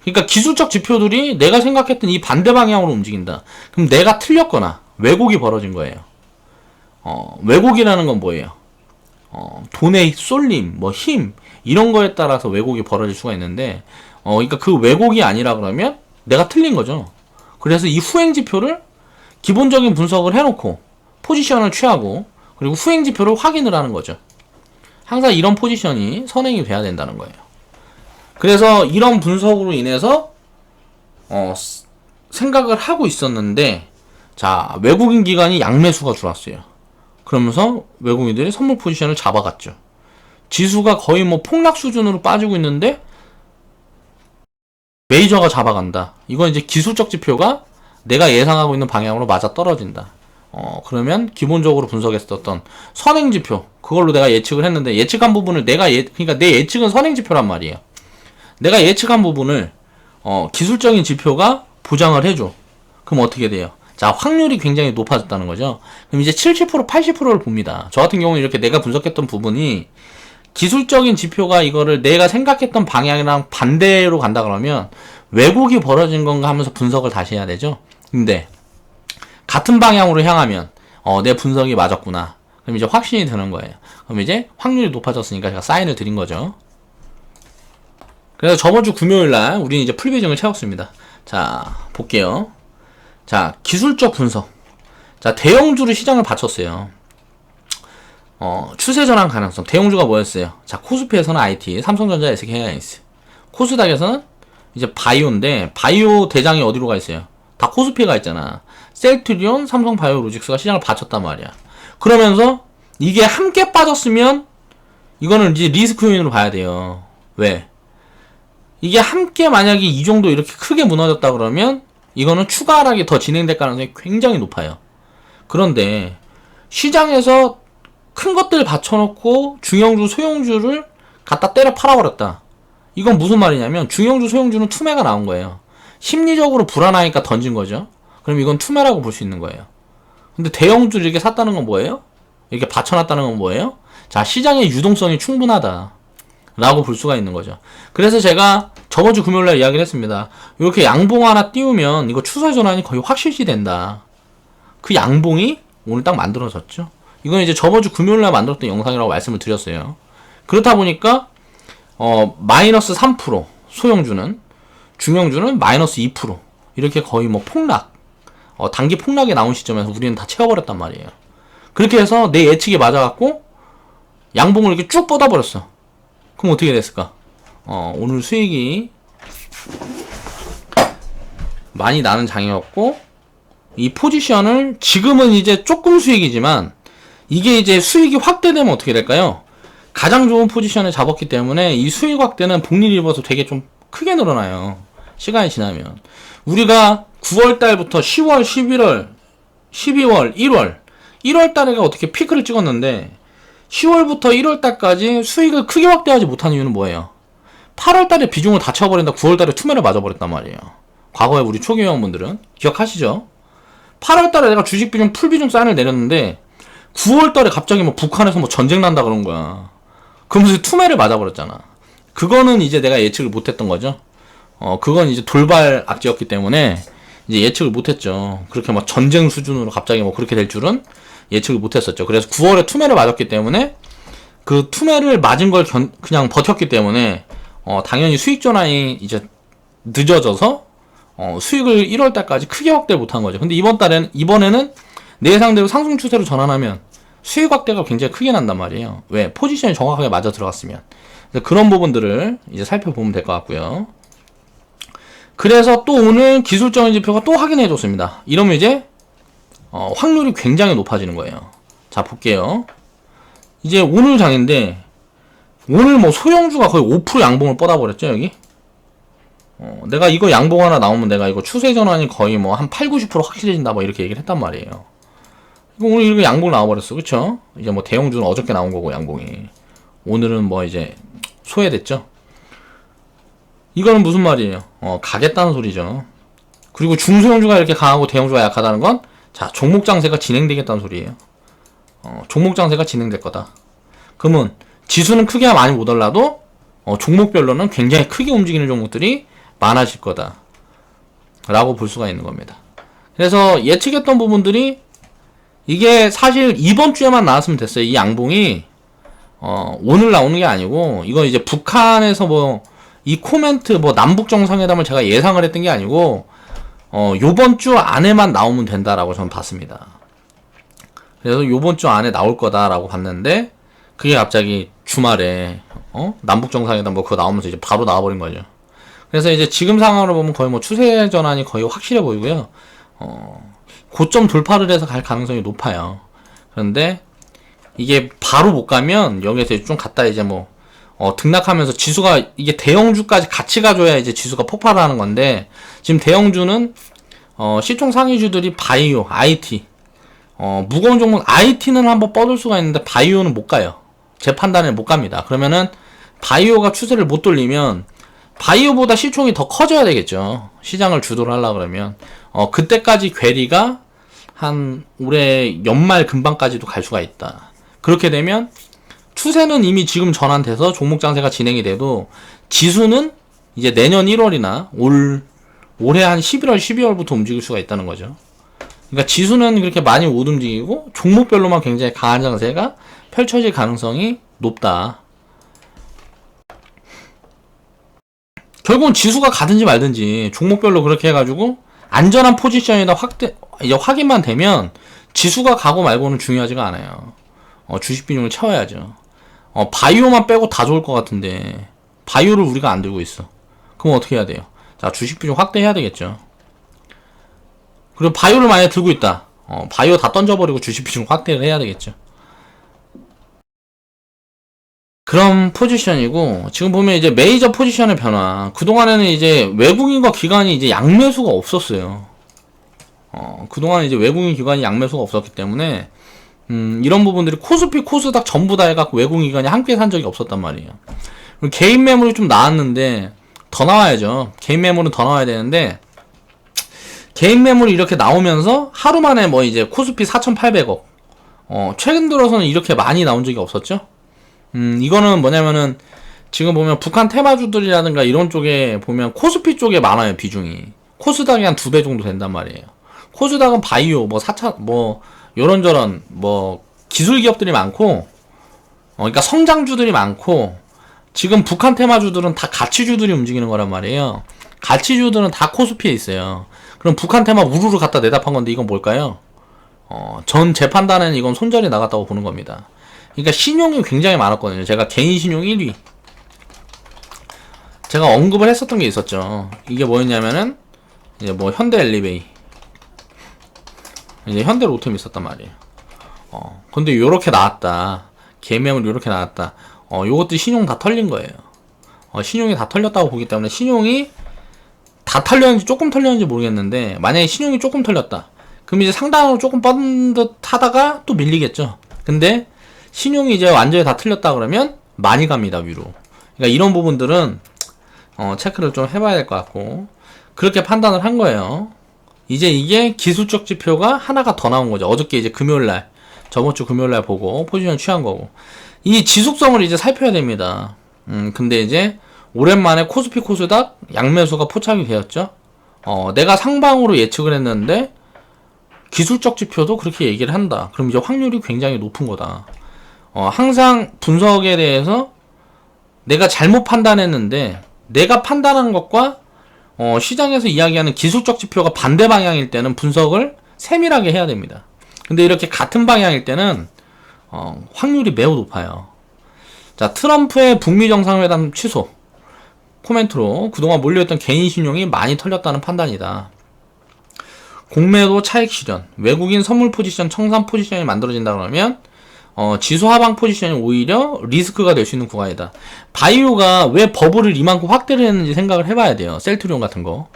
그러니까 기술적 지표들이 내가 생각했던 이 반대 방향으로 움직인다. 그럼 내가 틀렸거나 왜곡이 벌어진 거예요. 왜곡이라는 건 뭐예요? 돈의 쏠림, 뭐 힘, 이런 거에 따라서 왜곡이 벌어질 수가 있는데, 그러니까 그 왜곡이 아니라 그러면 내가 틀린 거죠. 그래서 이 후행지표를 기본적인 분석을 해놓고 포지션을 취하고, 그리고 후행지표를 확인을 하는 거죠. 항상 이런 포지션이 선행이 돼야 된다는 거예요. 그래서 이런 분석으로 인해서 생각을 하고 있었는데, 자, 외국인 기관이 양매수가 들어왔어요. 그러면서 외국인들이 선물 포지션을 잡아갔죠. 지수가 거의 뭐 폭락 수준으로 빠지고 있는데 메이저가 잡아간다. 이건 이제 기술적 지표가 내가 예상하고 있는 방향으로 맞아 떨어진다. 그러면 기본적으로 분석했었던 선행지표, 그걸로 내가 예측을 했는데, 예측한 부분을 그러니까 내 예측은 선행지표란 말이에요. 내가 예측한 부분을 기술적인 지표가 보장을 해줘. 그럼 어떻게 돼요? 자, 확률이 굉장히 높아졌다는 거죠. 그럼 이제 70%, 80%를 봅니다. 저 같은 경우는 이렇게 내가 분석했던 부분이 기술적인 지표가 이거를 내가 생각했던 방향이랑 반대로 간다 그러면 왜곡이 벌어진 건가 하면서 분석을 다시 해야 되죠. 근데 같은 방향으로 향하면 내 분석이 맞았구나. 그럼 이제 확신이 드는 거예요. 그럼 이제 확률이 높아졌으니까 제가 사인을 드린 거죠. 그래서 저번주 금요일날 우리는 이제 풀비중을 채웠습니다. 자, 볼게요. 자, 기술적 분석. 자, 대형주로 시장을 받쳤어요. 추세 전환 가능성. 대형주가 뭐였어요? 자, 코스피에서는 IT, 삼성전자, SK하이닉스. 코스닥에서는 이제 바이오인데, 바이오 대장이 어디로 가 있어요? 다 코스피에 가 있잖아. 셀트리온, 삼성바이오로직스가 시장을 받쳤단 말이야. 그러면서 이게 함께 빠졌으면 이거는 이제 리스크 요인으로 봐야 돼요. 왜? 이게 함께 만약에 이 정도 이렇게 크게 무너졌다 그러면 이거는 추가 하락이 더 진행될 가능성이 굉장히 높아요. 그런데 시장에서 큰 것들 받쳐놓고 중형주, 소형주를 갖다 때려 팔아버렸다. 이건 무슨 말이냐면 중형주, 소형주는 투매가 나온 거예요. 심리적으로 불안하니까 던진 거죠. 그럼 이건 투매라고 볼 수 있는 거예요. 근데 대형주를 이렇게 샀다는 건 뭐예요? 이렇게 받쳐놨다는 건 뭐예요? 자, 시장의 유동성이 충분하다 라고 볼 수가 있는 거죠. 그래서 제가 저번주 금요일날 이야기를 했습니다. 이렇게 양봉 하나 띄우면 이거 추세 전환이 거의 확실시 된다. 그 양봉이 오늘 딱 만들어졌죠. 이건 이제 저번주 금요일날 만들었던 영상이라고 말씀을 드렸어요. 그렇다 보니까 마이너스 3%, 소형주는, 중형주는 마이너스 2%, 이렇게 거의 뭐 폭락, 단기 폭락이 나온 시점에서 우리는 다 채워버렸단 말이에요. 그렇게 해서 내 예측이 맞아갖고 양봉을 이렇게 쭉 뻗어버렸어. 그럼 어떻게 됐을까? 오늘 수익이 많이 나는 장이었고, 이 포지션을 지금은 이제 조금 수익이지만 이게 이제 수익이 확대되면 어떻게 될까요? 가장 좋은 포지션을 잡았기 때문에 이 수익 확대는 복리를 입어서 되게 좀 크게 늘어나요. 시간이 지나면. 우리가 9월달부터 10월, 11월, 12월, 1월 1월달에가 어떻게 피크를 찍었는데 10월부터 1월달까지 수익을 크게 확대하지 못한 이유는 뭐예요? 8월달에 비중을 다 채워버린다. 9월달에 투매를 맞아버렸단 말이에요. 과거에 우리 초기 회원분들은 기억하시죠? 8월달에 내가 주식 비중, 풀 비중 사인을 내렸는데 9월달에 갑자기 뭐 북한에서 뭐 전쟁 난다 그런 거야. 그러면서 투매를 맞아버렸잖아. 그거는 이제 내가 예측을 못했던 거죠. 그건 이제 돌발 악재였기 때문에 이제 예측을 못했죠. 그렇게 막 전쟁 수준으로 갑자기 뭐 그렇게 될 줄은 예측을 못했었죠. 그래서 9월에 투매를 맞았기 때문에 그 투매를 맞은 걸 그냥 버텼기 때문에 당연히 수익 전환이 이제 늦어져서 수익을 1월달까지 크게 확대 못한 거죠. 근데 이번에는 내 예상대로 상승 추세로 전환하면 수익 확대가 굉장히 크게 난단 말이에요. 왜? 포지션이 정확하게 맞아 들어갔으면. 그런 부분들을 이제 살펴보면 될 것 같고요. 그래서 또 오늘 기술적인 지표가 또 확인해 줬습니다. 이러면 이제 확률이 굉장히 높아지는 거예요. 자, 볼게요. 이제 오늘 장인데 오늘 뭐 소형주가 거의 5% 양봉을 뻗어버렸죠, 여기? 내가 이거 양봉 하나 나오면 내가 이거 추세 전환이 거의 뭐 한 8, 90% 확실해진다 뭐 이렇게 얘기를 했단 말이에요. 이거 오늘 이렇게 양봉 나와버렸어. 그쵸? 이제 뭐 대형주는 어저께 나온 거고, 양봉이. 오늘은 뭐 이제 소외됐죠? 이거는 무슨 말이에요? 가겠다는 소리죠. 그리고 중소형주가 이렇게 강하고 대형주가 약하다는 건, 자, 종목 장세가 진행되겠다는 소리예요. 종목 장세가 진행될 거다. 그러면 지수는 크게 많이 못 올라도 종목별로는 굉장히 크게 움직이는 종목들이 많아질 거다 라고 볼 수가 있는 겁니다. 그래서 예측했던 부분들이 이게 사실 이번 주에만 나왔으면 됐어요. 이 양봉이 오늘 나오는 게 아니고, 이건 이제 북한에서 뭐 이 코멘트 뭐 남북 정상회담을 제가 예상을 했던 게 아니고 요번 주 안에만 나오면 된다라고 저는 봤습니다. 그래서 요번 주 안에 나올 거다라고 봤는데 그게 갑자기 주말에 남북 정상회담 뭐 그거 나오면서 이제 바로 나와버린 거죠. 그래서 이제 지금 상황으로 보면 거의 뭐 추세 전환이 거의 확실해 보이고요. 고점 돌파를 해서 갈 가능성이 높아요. 그런데 이게 바로 못 가면 여기에서 좀 갔다 이제 뭐 등락하면서 지수가 이게 대형주까지 같이 가줘야 이제 지수가 폭발을 하는 건데, 지금 대형주는 시총 상위주들이 바이오, IT, 무거운 종목 IT는 한번 뻗을 수가 있는데 바이오는 못 가요. 제 판단에 못 갑니다. 그러면은 바이오가 추세를 못 돌리면 바이오보다 시총이 더 커져야 되겠죠. 시장을 주도를 하려고 그러면 그때까지 괴리가 한 올해 연말 근방까지도 갈 수가 있다. 그렇게 되면 추세는 이미 지금 전환돼서 종목 장세가 진행이 돼도 지수는 이제 내년 1월이나 올해 한 11월, 12월부터 움직일 수가 있다는 거죠. 그러니까 지수는 그렇게 많이 못 움직이고 종목별로만 굉장히 강한 장세가 펼쳐질 가능성이 높다. 결국은 지수가 가든지 말든지 종목별로 그렇게 해가지고 안전한 포지션에다 이제 확인만 되면 지수가 가고 말고는 중요하지가 않아요. 주식 비중을 채워야죠. 바이오만 빼고 다 좋을 것 같은데 바이오를 우리가 안 들고 있어. 그럼 어떻게 해야 돼요? 자, 주식 비중 확대해야 되겠죠. 그리고 바이오를 만약에 들고 있다. 바이오 다 던져버리고 주식 비중 확대를 해야 되겠죠. 그런 포지션이고, 지금 보면 이제 메이저 포지션의 변화. 그동안에는 이제 외국인과 기관이 이제 양매수가 없었어요. 그동안 이제 외국인 기관이 양매수가 없었기 때문에 이런 부분들이 코스피, 코스닥 전부 다 해갖고 외국인 기관이 함께 산 적이 없었단 말이에요. 개인 매물이 좀 나왔는데 더 나와야죠. 개인 매물은 더 나와야 되는데 개인 매물이 이렇게 나오면서 하루 만에 뭐 이제 코스피 4,800억, 최근 들어서는 이렇게 많이 나온 적이 없었죠. 이거는 뭐냐면은 지금 보면 북한 테마주들이라든가 이런 쪽에 보면 코스피 쪽에 많아요. 비중이 코스닥이 한 2배 정도 된단 말이에요. 코스닥은 바이오 뭐 4차 뭐 요런저런 뭐 기술 기업들이 많고 그러니까 성장주들이 많고, 지금 북한 테마주들은 다 가치주들이 움직이는 거란 말이에요. 가치주들은 다 코스피에 있어요. 그럼 북한 테마 우르르 갖다 내다 판 건데 이건 뭘까요? 전 제 판단에는 이건 손절이 나갔다고 보는 겁니다. 그러니까 신용이 굉장히 많았거든요. 제가 개인 신용 1위 제가 언급을 했었던 게 있었죠. 이게 뭐였냐면은 이제 뭐 현대 엘리베이, 이제 현대 로템이 있었단 말이에요. 근데 요렇게 나왔다. 개명으로 요렇게 나왔다. 요것도 신용 다 털린 거예요. 신용이 다 털렸다고 보기 때문에, 신용이 다 털렸는지 조금 털렸는지 모르겠는데, 만약에 신용이 조금 털렸다. 그럼 이제 상당으로 조금 뻗듯하다가 또 밀리겠죠. 근데 신용이 이제 완전히 다 틀렸다 그러면 많이 갑니다, 위로. 그러니까 이런 부분들은 체크를 좀 해봐야 될 것 같고, 그렇게 판단을 한 거예요. 이제 이게 기술적 지표가 하나가 더 나온 거죠. 어저께 이제 금요일날, 저번주 금요일날 보고 포지션 취한 거고, 이 지속성을 이제 살펴야 됩니다. 근데 이제 오랜만에 코스피 코스닥 양매수가 포착이 되었죠. 내가 상방으로 예측을 했는데 기술적 지표도 그렇게 얘기를 한다. 그럼 이제 확률이 굉장히 높은 거다. 항상 분석에 대해서 내가 잘못 판단했는데, 내가 판단한 것과 시장에서 이야기하는 기술적 지표가 반대 방향일 때는 분석을 세밀하게 해야 됩니다. 근데 이렇게 같은 방향일 때는 확률이 매우 높아요. 자, 트럼프의 북미 정상회담 취소 코멘트로 그동안 몰려있던 개인 신용이 많이 털렸다는 판단이다. 공매도 차익 실현, 외국인 선물 포지션, 청산 포지션이 만들어진다 그러면 지수 하방 포지션이 오히려 리스크가 될 수 있는 구간이다. 바이오가 왜 버블을 이만큼 확대를 했는지 생각을 해봐야 돼요. 셀트리온 같은 거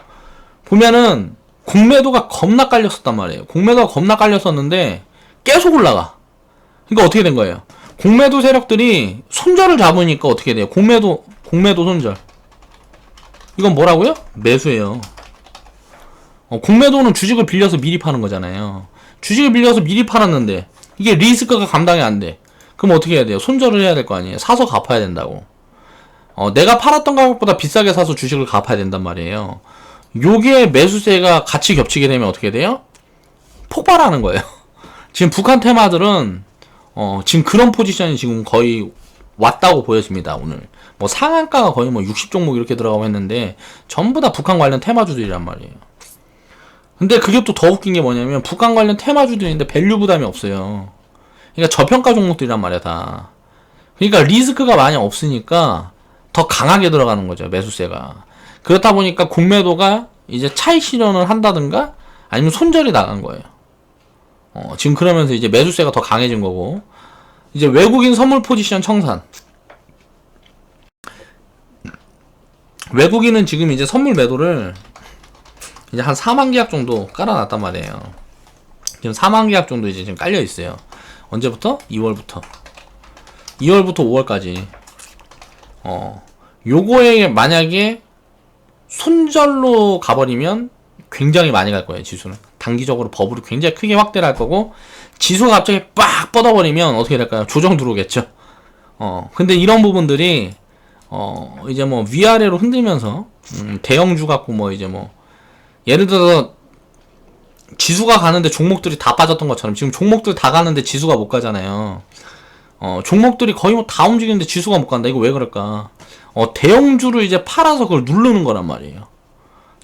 보면은 공매도가 겁나 깔렸었단 말이에요. 공매도가 겁나 깔렸었는데 계속 올라가. 그러니까 어떻게 된 거예요? 공매도 세력들이 손절을 잡으니까 어떻게 돼요? 공매도 손절. 이건 뭐라고요? 매수예요. 공매도는 주식을 빌려서 미리 파는 거잖아요. 주식을 빌려서 미리 팔았는데 이게 리스크가 감당이 안 돼. 그럼 어떻게 해야 돼요? 손절을 해야 될 거 아니에요. 사서 갚아야 된다고. 내가 팔았던 가격보다 비싸게 사서 주식을 갚아야 된단 말이에요. 요게 매수세가 같이 겹치게 되면 어떻게 돼요? 폭발하는 거예요. 지금 북한 테마들은 지금 그런 포지션이 지금 거의 왔다고 보여집니다. 오늘 뭐 상한가가 거의 뭐 60종목 이렇게 들어가고 했는데 전부 다 북한 관련 테마주들이란 말이에요. 근데 그게 또 더 웃긴 게 뭐냐면 북한 관련 테마주들인데 밸류 부담이 없어요. 그러니까 저평가 종목들이란 말이야 다. 그러니까 리스크가 많이 없으니까 더 강하게 들어가는 거죠, 매수세가. 그렇다 보니까 공매도가 이제 차익 실현을 한다든가 아니면 손절이 나간 거예요. 지금 그러면서 이제 매수세가 더 강해진 거고, 이제 외국인 선물 포지션 청산. 외국인은 지금 이제 선물 매도를 이제 한 4만 계약 정도 깔아놨단 말이에요. 지금 4만 계약 정도 이제 지금 깔려 있어요. 언제부터? 2월부터 5월까지. 요거에 만약에 손절로 가버리면 굉장히 많이 갈 거예요. 지수는 단기적으로 버블이 굉장히 크게 확대를 할 거고, 지수가 갑자기 빡 뻗어버리면 어떻게 될까요? 조정 들어오겠죠. 근데 이런 부분들이 이제 뭐 위아래로 흔들면서 대형주 갖고 뭐 이제 뭐 예를 들어서 지수가 가는데 종목들이 다 빠졌던 것처럼 지금 종목들 다 가는데 지수가 못 가잖아요. 종목들이 거의 뭐 다 움직이는데 지수가 못 간다. 이거 왜 그럴까? 대형주를 이제 팔아서 그걸 누르는 거란 말이에요.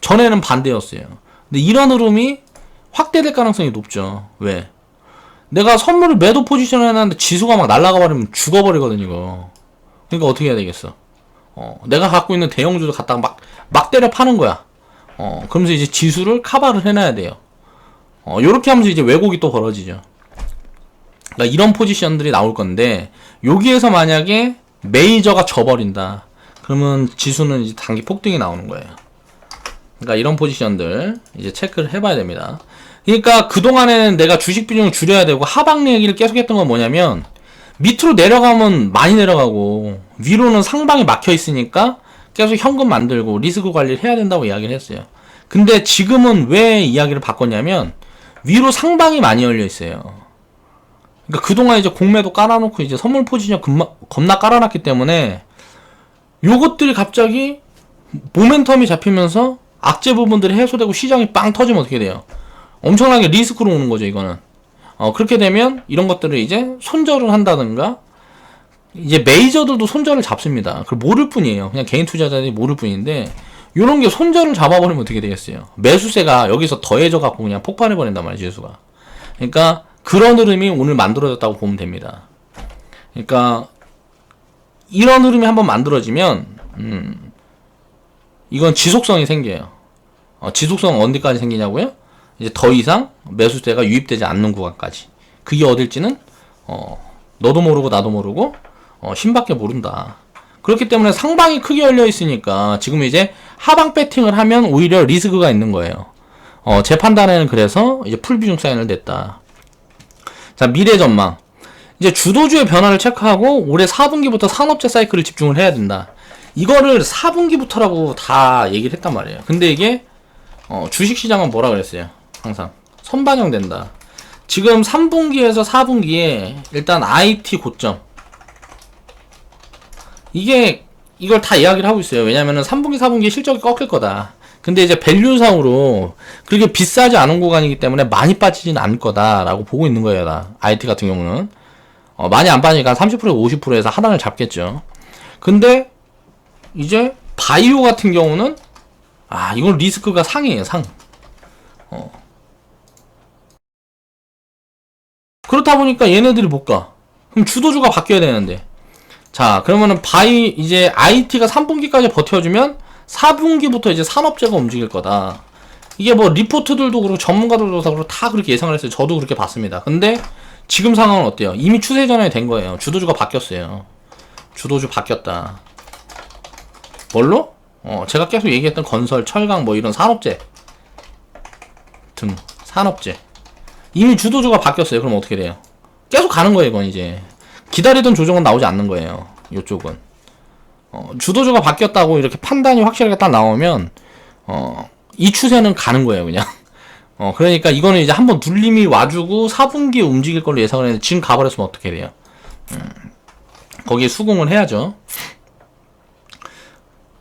전에는 반대였어요. 근데 이런 흐름이 확대될 가능성이 높죠. 왜? 내가 선물을 매도 포지션을 해놨는데 지수가 막 날아가 버리면 죽어버리거든 이거. 그러니까 어떻게 해야 되겠어? 내가 갖고 있는 대형주를 갖다가 막 때려 파는 거야. 그러면서 이제 지수를 커버를 해놔야 돼요. 요렇게 하면서 이제 왜곡이 또 벌어지죠. 그러니까 이런 포지션들이 나올 건데, 여기에서 만약에 메이저가 져버린다. 그러면 지수는 이제 단기 폭등이 나오는 거예요. 그러니까 이런 포지션들 이제 체크를 해봐야 됩니다. 그러니까 그동안에는 내가 주식 비중을 줄여야 되고 하방 얘기를 계속 했던 건 뭐냐면, 밑으로 내려가면 많이 내려가고 위로는 상방이 막혀 있으니까 계속 현금 만들고 리스크 관리를 해야 된다고 이야기를 했어요. 근데 지금은 왜 이야기를 바꿨냐면, 위로 상방이 많이 열려 있어요. 그러니까 그동안 이제 공매도 깔아놓고 이제 선물 포지션 겁나 깔아놨기 때문에 요것들이 갑자기 모멘텀이 잡히면서 악재 부분들이 해소되고 시장이 빵 터지면 어떻게 돼요? 엄청나게 리스크로 오는 거죠, 이거는. 그렇게 되면 이런 것들을 이제 손절을 한다든가, 이제 메이저들도 손절을 잡습니다. 그걸 모를 뿐이에요. 그냥 개인 투자자들이 모를 뿐인데, 요런 게 손절을 잡아버리면 어떻게 되겠어요? 매수세가 여기서 더해져갖고 그냥 폭발해버린단 말이에요, 지수가. 그러니까 그런 흐름이 오늘 만들어졌다고 보면 됩니다. 그러니까 이런 흐름이 한번 만들어지면 이건 지속성이 생겨요. 지속성은 어디까지 생기냐고요? 이제 더 이상 매수세가 유입되지 않는 구간까지. 그게 어딜지는 너도 모르고 나도 모르고 신밖에 모른다. 그렇기 때문에 상방이 크게 열려 있으니까 지금 이제 하방 배팅을 하면 오히려 리스크가 있는 거예요. 제 판단에는 그래서 이제 풀비중 사인을 냈다. 자, 미래 전망. 이제 주도주의 변화를 체크하고 올해 4분기부터 산업재 사이클을 집중을 해야 된다. 이거를 4분기부터라고 다 얘기를 했단 말이에요. 근데 이게 주식시장은 뭐라 그랬어요? 항상 선반영된다. 지금 3분기에서 4분기에 일단 IT 고점, 이걸 다 이야기를 하고 있어요. 왜냐면은 3분기 4분기 실적이 꺾일 거다. 근데 이제 밸류상으로 그렇게 비싸지 않은 구간이기 때문에 많이 빠지진 않을 거다라고 보고 있는 거예요. 나 IT 같은 경우는 많이 안 빠지니까 30% 50%에서 하단을 잡겠죠. 근데 이제 바이오 같은 경우는 이건 리스크가 상이에요, 상. 그렇다 보니까 얘네들이 못 가. 그럼 주도주가 바뀌어야 되는데. 자, 그러면은 이제 IT가 3분기까지 버텨주면 4분기부터 이제 산업재가 움직일 거다. 이게 뭐 리포트들도 그렇고 전문가들도 그렇고 다 그렇게 예상을 했어요. 저도 그렇게 봤습니다. 근데 지금 상황은 어때요? 이미 추세 전환이 된 거예요. 주도주가 바뀌었어요. 주도주 바뀌었다. 뭘로? 제가 계속 얘기했던 건설, 철강 뭐 이런 산업재 등 산업재. 이미 주도주가 바뀌었어요. 그럼 어떻게 돼요? 계속 가는 거예요, 이건 이제. 기다리던 조정은 나오지 않는 거예요. 이쪽은. 주도주가 바뀌었다고 이렇게 판단이 확실하게 딱 나오면, 이 추세는 가는 거예요, 그냥. 그러니까 이거는 이제 한번 눌림이 와주고 4분기에 움직일 걸로 예상을 했는데 지금 가버렸으면 어떻게 돼요? 거기에 수긍을 해야죠.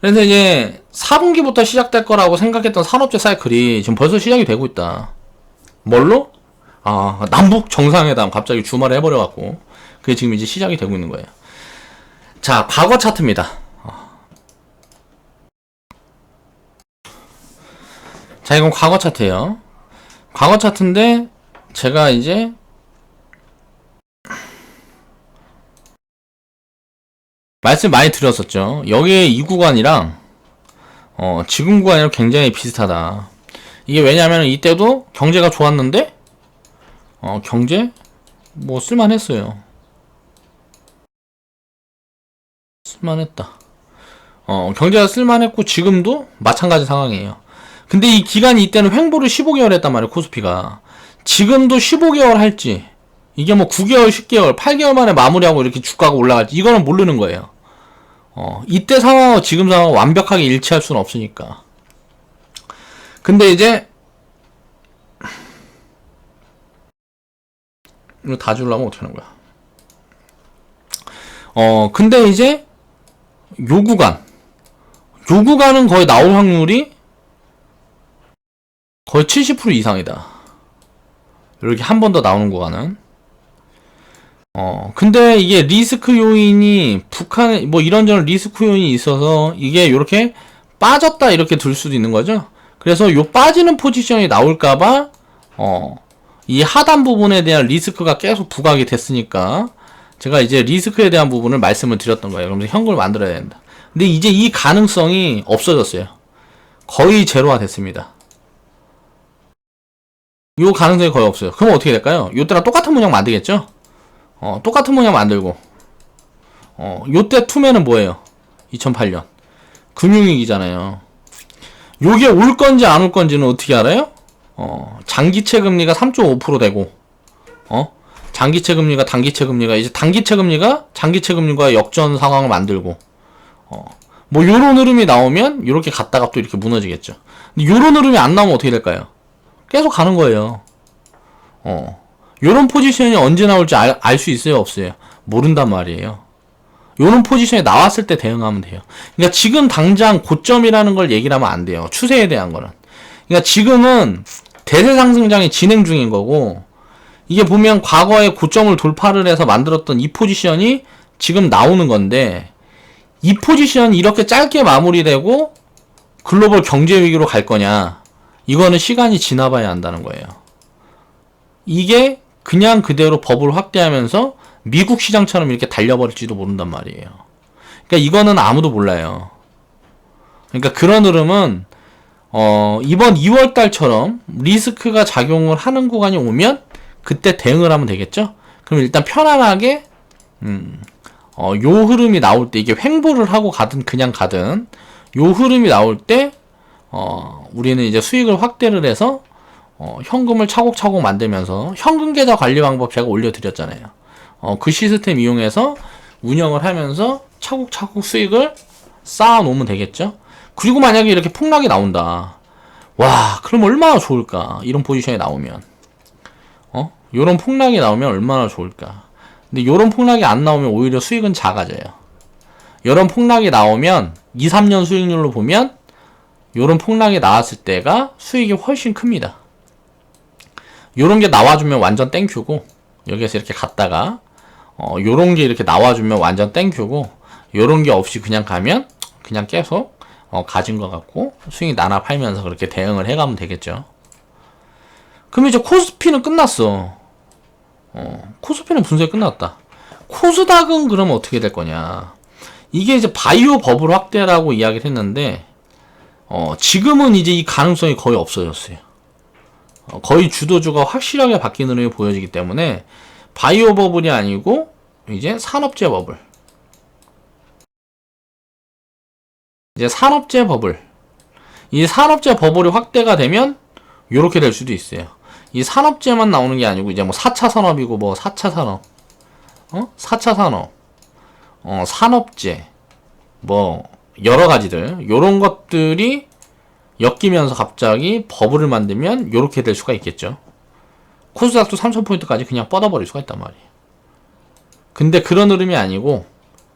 그래서 이제 4분기부터 시작될 거라고 생각했던 산업재 사이클이 지금 벌써 시작이 되고 있다. 뭘로? 남북 정상회담 갑자기 주말에 해버려갖고 그게 지금 이제 시작이 되고 있는 거예요. 자, 과거 차트입니다. 자, 이건 과거 차트예요. 과거 차트인데 제가 이제 말씀 많이 드렸었죠. 여기에 이 구간이랑 지금 구간이랑 굉장히 비슷하다. 이게 왜냐면 이때도 경제가 좋았는데 경제 뭐 쓸만했어요. 쓸만했다. 경제가 쓸만했고 지금도 마찬가지 상황이에요. 근데 이 기간이 이때는 횡보를 15개월 했단 말이에요. 코스피가. 지금도 15개월 할지 이게 뭐 9개월, 10개월, 8개월 만에 마무리하고 이렇게 주가가 올라갈지 이거는 모르는 거예요. 이때 상황과 지금 상황을 완벽하게 일치할 수는 없으니까. 근데 이제 이거 다 주려면 어떻게 하는 거야? 근데 이제 요 구간은 거의 나올 확률이 거의 70% 이상이다. 이렇게 한 번 더 나오는 구간은. 근데 이게 리스크 요인이 북한에 뭐 이런저런 리스크 요인이 있어서 이게 이렇게 빠졌다 이렇게 들 수도 있는 거죠. 그래서 요 빠지는 포지션이 나올까봐 이 하단 부분에 대한 리스크가 계속 부각이 됐으니까 제가 이제 리스크에 대한 부분을 말씀을 드렸던 거예요. 그러면서 현금을 만들어야 된다. 근데 이제 이 가능성이 없어졌어요. 거의 제로화 됐습니다. 요 가능성이 거의 없어요. 그럼 어떻게 될까요? 요때랑 똑같은 문양 만들겠죠? 똑같은 문양 만들고 요때 투매는 뭐예요? 2008년 금융위기잖아요. 요게 올 건지 안 올 건지는 어떻게 알아요? 장기채 금리가 3.5% 되고 장기채 금리가 단기채 금리가 이제 단기채 금리가 장기채 금리가 역전 상황을 만들고 뭐 요런 흐름이 나오면 요렇게 갔다가 또 이렇게 무너지겠죠. 근데 요런 흐름이 안 나오면 어떻게 될까요? 계속 가는 거예요. 요런 포지션이 언제 나올지 알 수 있어요, 없어요? 모른단 말이에요. 요런 포지션이 나왔을 때 대응하면 돼요. 그러니까 지금 당장 고점이라는 걸 얘기를 하면 안 돼요. 추세에 대한 거는. 그러니까 지금은 대세 상승장이 진행 중인 거고, 이게 보면 과거에 고점을 돌파를 해서 만들었던 이 포지션이 지금 나오는 건데, 이 포지션이 이렇게 짧게 마무리되고 글로벌 경제 위기로 갈 거냐, 이거는 시간이 지나봐야 한다는 거예요. 이게 그냥 그대로 버블 확대하면서 미국 시장처럼 이렇게 달려버릴지도 모른단 말이에요. 그러니까 이거는 아무도 몰라요. 그러니까 그런 흐름은 이번 2월달처럼 리스크가 작용을 하는 구간이 오면 그때 대응을 하면 되겠죠. 그럼 일단 편안하게 요 흐름이 나올 때, 이게 횡보를 하고 가든 그냥 가든 요 흐름이 나올 때 우리는 이제 수익을 확대를 해서 현금을 차곡차곡 만들면서 현금 계좌 관리 방법 제가 올려드렸잖아요. 그 시스템 이용해서 운영을 하면서 차곡차곡 수익을 쌓아 놓으면 되겠죠. 그리고 만약에 이렇게 폭락이 나온다, 와, 그럼 얼마나 좋을까. 이런 포지션이 나오면 요런 폭락이 나오면 얼마나 좋을까. 근데 요런 폭락이 안 나오면 오히려 수익은 작아져요. 요런 폭락이 나오면 2, 3년 수익률로 보면 요런 폭락이 나왔을 때가 수익이 훨씬 큽니다. 요런 게 나와주면 완전 땡큐고, 여기에서 이렇게 갔다가 요런 게 이렇게 나와주면 완전 땡큐고, 요런 게 없이 그냥 가면 그냥 계속 가진 것 같고 수익이 나나 팔면서 그렇게 대응을 해가면 되겠죠. 그럼 이제 코스피는 끝났어. 코스피는 분석이 끝났다. 코스닥은 그러면 어떻게 될 거냐. 이게 이제 바이오 버블 확대라고 이야기를 했는데, 지금은 이제 이 가능성이 거의 없어졌어요. 거의 주도주가 확실하게 바뀌는 흐름이 보여지기 때문에 바이오 버블이 아니고 이제 산업재 버블. 이제 산업재 버블. 이 산업재 버블이 확대가 되면 요렇게 될 수도 있어요. 이 산업재만 나오는 게 아니고 이제 뭐 4차 산업이고 뭐 4차 산업, 4차 산업, 산업재, 뭐 여러 가지들, 요런 것들이 엮이면서 갑자기 버블을 만들면 요렇게 될 수가 있겠죠. 코스닥도 3000포인트까지 그냥 뻗어버릴 수가 있단 말이에요. 근데 그런 흐름이 아니고,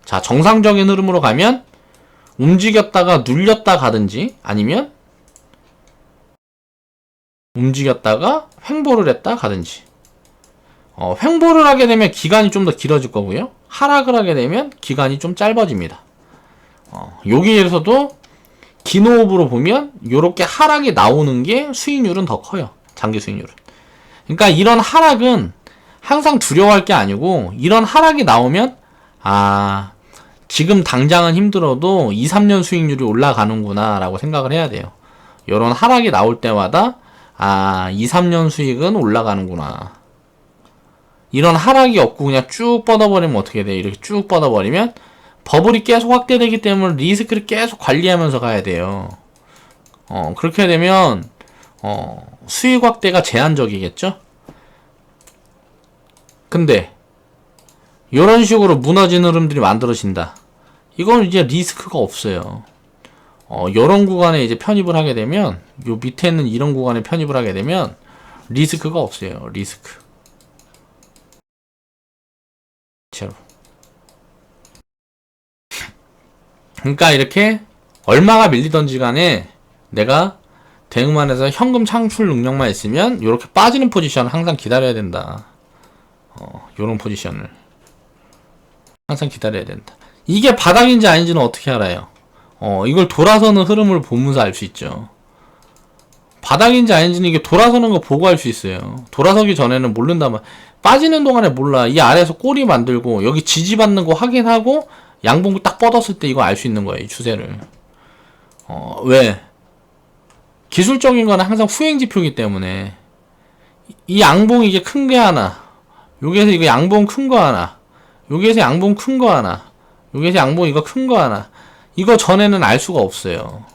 자, 정상적인 흐름으로 가면 움직였다가 눌렸다 가든지, 아니면 움직였다가 횡보를 했다 가든지. 횡보를 하게 되면 기간이 좀 더 길어질 거고요. 하락을 하게 되면 기간이 좀 짧아집니다. 여기에서도 긴 호흡으로 보면 요렇게 하락이 나오는 게 수익률은 더 커요. 장기 수익률은. 그러니까 이런 하락은 항상 두려워할 게 아니고, 이런 하락이 나오면 지금 당장은 힘들어도 2, 3년 수익률이 올라가는구나 라고 생각을 해야 돼요. 요런 하락이 나올 때마다 2, 3년 수익은 올라가는구나. 이런 하락이 없고 그냥 쭉 뻗어버리면 어떻게 돼요? 이렇게 쭉 뻗어버리면 버블이 계속 확대되기 때문에 리스크를 계속 관리하면서 가야 돼요. 그렇게 되면 수익 확대가 제한적이겠죠? 근데 이런 식으로 무너지는 흐름들이 만들어진다. 이건 이제 리스크가 없어요. 이런 구간에 이제 편입을 하게 되면, 요 밑에 있는 이런 구간에 편입을 하게 되면 리스크가 없어요. 리스크. 제로. 그러니까 이렇게 얼마가 밀리던지 간에 내가 대응만 해서 현금 창출 능력만 있으면 이렇게 빠지는 포지션을 항상 기다려야 된다. 요런 포지션을 항상 기다려야 된다. 이게 바닥인지 아닌지는 어떻게 알아요? 이걸 돌아서는 흐름을 보면서 알 수 있죠. 바닥인지 아닌지는 이게 돌아서는 거 보고 알 수 있어요. 돌아서기 전에는 모른단 말. 빠지는 동안에 몰라. 이 아래에서 꼬리 만들고 여기 지지받는 거 확인하고 양봉 딱 뻗었을 때 이거 알 수 있는 거예요. 이 추세를. 왜? 기술적인 거는 항상 후행 지표이기 때문에 이 양봉 이게 큰 게 하나, 여기에서 이거 양봉 큰 거 하나, 여기에서 양봉 큰 거 하나, 여기에서 양봉 이거 큰 거 하나, 이거 전에는 알 수가 없어요.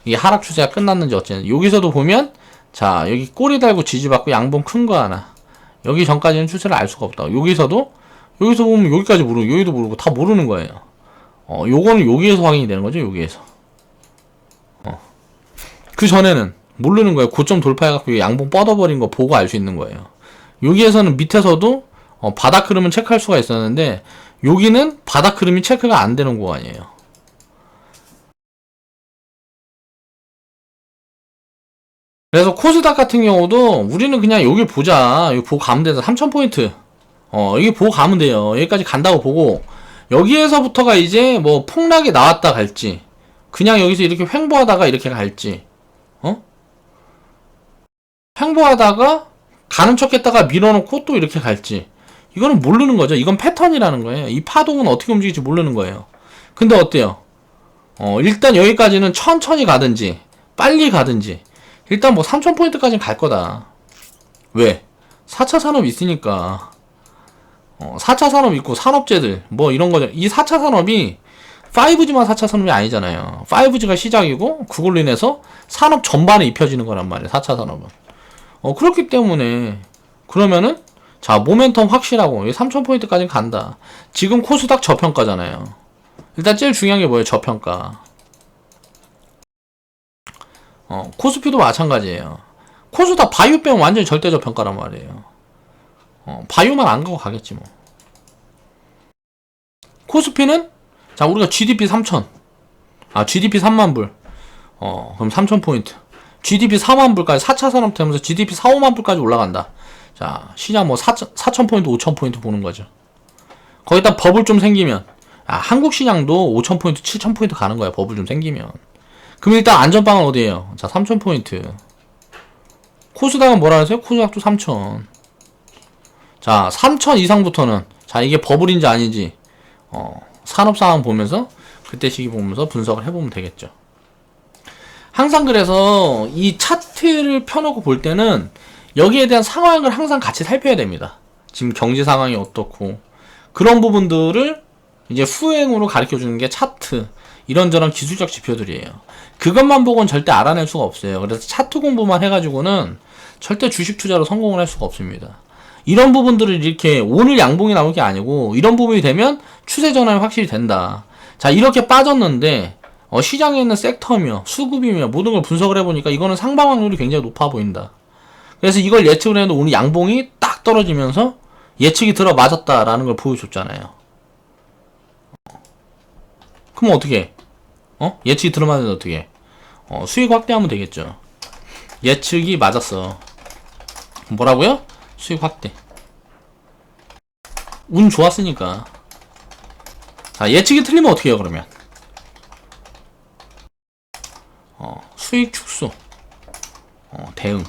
이게 하락 추세가 끝났는지 어쨌든. 여기서도 보면, 자, 여기 꼬리 달고 지지받고 양봉 큰 거 하나, 여기 전까지는 추세를 알 수가 없다. 여기서 보면 여기까지 모르고 여기도 모르고 다 모르는 거예요. 요거는 여기에서 확인이 되는 거죠. 여기에서. 그 전에는 모르는 거예요. 고점 돌파해갖고 양봉 뻗어버린 거 보고 알 수 있는 거예요. 여기에서는 밑에서도 바닥 흐름은 체크할 수가 있었는데 여기는 바닥 흐름이 체크가 안 되는 구간이에요. 그래서 코스닥 같은 경우도 우리는 그냥 여기 보자. 여기 보고 가면 돼서 3000포인트. 여기 보고 가면 돼요. 여기까지 간다고 보고 여기에서부터가 이제 뭐 폭락이 나왔다 갈지 그냥 여기서 이렇게 횡보하다가 이렇게 갈지 횡보하다가 가는 척 했다가 밀어놓고 또 이렇게 갈지 이거는 모르는 거죠. 이건 패턴이라는 거예요. 이 파동은 어떻게 움직일지 모르는 거예요. 근데 어때요? 일단 여기까지는 천천히 가든지 빨리 가든지 일단 뭐 3000포인트까지는 갈 거다. 왜? 4차 산업 있으니까 4차 산업 있고 산업재들 뭐 이런 거죠. 이 4차 산업이 5G만 4차 산업이 아니잖아요. 5G가 시작이고 그걸로 인해서 산업 전반에 입혀지는 거란 말이에요. 4차 산업은. 그렇기 때문에 그러면은 자 모멘텀 확실하고 3000포인트까지 간다. 지금 코스닥 저평가잖아요. 일단 제일 중요한 게 뭐예요? 저평가. 코스피도 마찬가지예요. 코스닥 바이오 빼면 완전히 절대 저평가란 말이에요. 바이오만 안 가고 가겠지 뭐. 코스피는 자 우리가 GDP 3000 GDP 3만불 그럼 3000포인트 GDP 4만불까지 4차 산업 되면서 GDP 4, 5만불까지 올라간다. 자 시장 뭐 4000포인트 5000포인트 보는 거죠. 거기다 버블 좀 생기면 한국 시장도 5000포인트 7000포인트 가는 거야. 버블 좀 생기면. 그럼 일단 안전빵은 어디에요? 자 3000포인트 코스닥은 뭐라 그랬어요? 코스닥도 3000. 자 3000 이상부터는 자 이게 버블인지 아닌지 산업 상황 보면서 그때 시기 보면서 분석을 해보면 되겠죠. 항상 그래서 이 차트를 펴놓고 볼 때는 여기에 대한 상황을 항상 같이 살펴야 됩니다. 지금 경제 상황이 어떻고 그런 부분들을 이제 후행으로 가르쳐 주는 게 차트 이런저런 기술적 지표들이에요. 그것만 보고는 절대 알아낼 수가 없어요. 그래서 차트 공부만 해가지고는 절대 주식 투자로 성공을 할 수가 없습니다. 이런 부분들을 이렇게 오늘 양봉이 나올 게 아니고 이런 부분이 되면 추세 전환이 확실히 된다. 자 이렇게 빠졌는데 시장에 있는 섹터며 수급이며 모든 걸 분석을 해보니까 이거는 상방 확률이 굉장히 높아 보인다. 그래서 이걸 예측을 했는데 오늘 양봉이 딱 떨어지면서 예측이 들어 맞았다라는 걸 보여줬잖아요. 그럼 어떻게 예측이 들어 맞으면 어떻게 수익 확대하면 되겠죠. 예측이 맞았어. 뭐라고요? 수익 확대. 운 좋았으니까. 자, 예측이 틀리면 어떻게 해요, 그러면? 수익 축소. 대응.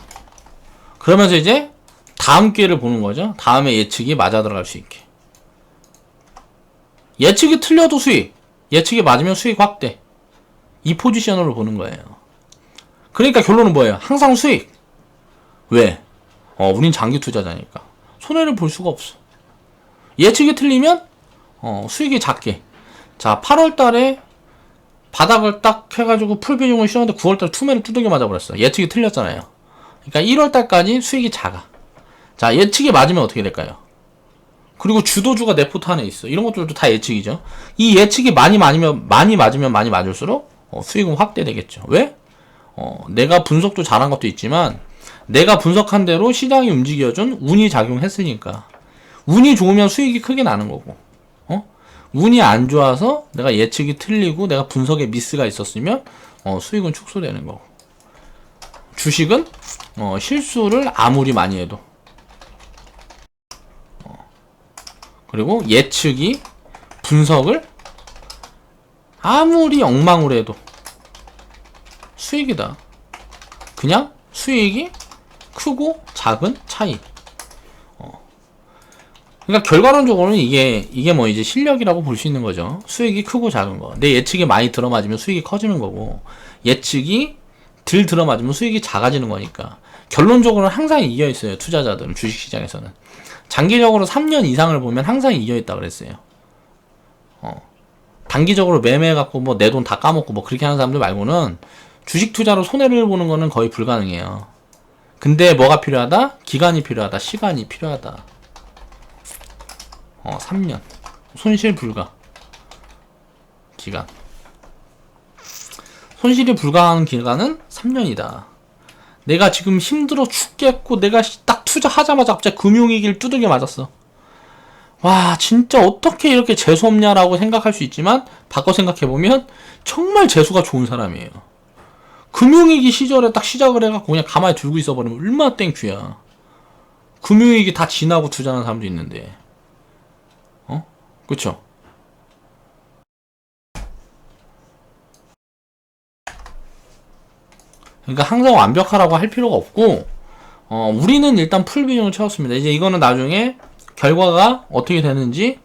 그러면서 이제 다음 기회를 보는 거죠. 다음에 예측이 맞아 들어갈 수 있게. 예측이 틀려도 수익. 예측이 맞으면 수익 확대. 이 포지션으로 보는 거예요. 그러니까 결론은 뭐예요? 항상 수익. 왜? 우린 장기 투자자니까. 손해를 볼 수가 없어. 예측이 틀리면, 수익이 작게. 자, 8월 달에 바닥을 딱 해가지고 풀 비중을 씌웠는데 9월 달에 투매를 두들겨 맞아버렸어. 예측이 틀렸잖아요. 그러니까 1월 달까지 수익이 작아. 자, 예측이 맞으면 어떻게 될까요? 그리고 주도주가 내 포트 안에 있어. 이런 것들도 다 예측이죠. 이 예측이 많이 맞으면 많이 맞을수록 수익은 확대되겠죠. 왜? 내가 분석도 잘한 것도 있지만 내가 분석한 대로 시장이 움직여준 운이 작용했으니까. 운이 좋으면 수익이 크게 나는 거고 운이 안 좋아서 내가 예측이 틀리고 내가 분석에 미스가 있었으면 수익은 축소되는 거고. 주식은 실수를 아무리 많이 해도 그리고 예측이 분석을 아무리 엉망으로 해도 수익이다. 그냥 수익이 크고 작은 차이. 그러니까 결과론적으로는 이게 뭐 이제 실력이라고 볼 수 있는 거죠. 수익이 크고 작은 거. 내 예측이 많이 들어맞으면 수익이 커지는 거고 예측이 덜 들어맞으면 수익이 작아지는 거니까 결론적으로는 항상 이겨 있어요. 투자자들은 주식시장에서는 장기적으로 3년 이상을 보면 항상 이겨 있다 그랬어요. 단기적으로 매매해갖고 뭐 내 돈 다 까먹고 뭐 그렇게 하는 사람들 말고는 주식 투자로 손해를 보는 거는 거의 불가능해요. 근데 뭐가 필요하다? 기간이 필요하다. 시간이 필요하다. 3년. 손실 불가. 기간. 손실이 불가한 기간은 3년이다. 내가 지금 힘들어 죽겠고 내가 딱 투자하자마자 갑자기 금융위기를 두들겨 맞았어. 와, 진짜 어떻게 이렇게 재수없냐라고 생각할 수 있지만 바꿔 생각해보면 정말 재수가 좋은 사람이에요. 금융위기 시절에 딱 시작을 해갖고 그냥 가만히 들고 있어버리면 얼마나 땡큐야. 금융위기 다 지나고 투자하는 사람도 있는데. 그쵸? 그러니까 항상 완벽하라고 할 필요가 없고, 우리는 일단 풀 비중을 채웠습니다. 이제 이거는 나중에 결과가 어떻게 되는지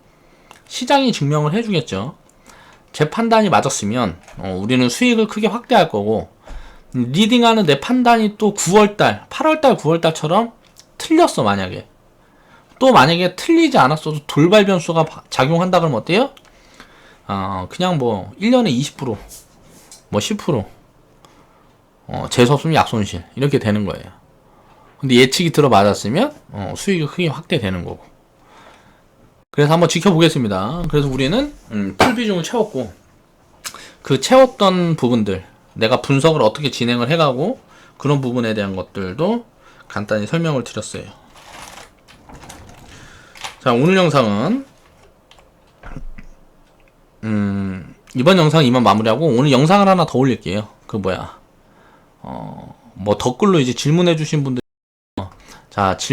시장이 증명을 해주겠죠. 제 판단이 맞았으면 우리는 수익을 크게 확대할 거고, 리딩하는 내 판단이 또 9월달, 8월달, 9월달처럼 틀렸어. 만약에 또 만약에 틀리지 않았어도 돌발 변수가 작용한다 그러면 어때요? 그냥 뭐 1년에 20%, 뭐 10%, 재수 없으면 약손실 이렇게 되는 거예요. 근데 예측이 들어맞았으면 수익이 크게 확대되는 거고. 그래서 한번 지켜보겠습니다. 그래서 우리는 풀 비중을 채웠고, 그 채웠던 부분들 내가 분석을 어떻게 진행을 해가고 그런 부분에 대한 것들도 간단히 설명을 드렸어요. 자, 오늘 영상은 이번 영상 이만 마무리하고 오늘 영상을 하나 더 올릴게요. 그 뭐야, 뭐 댓글로 이제 질문해 주신 분들, 자,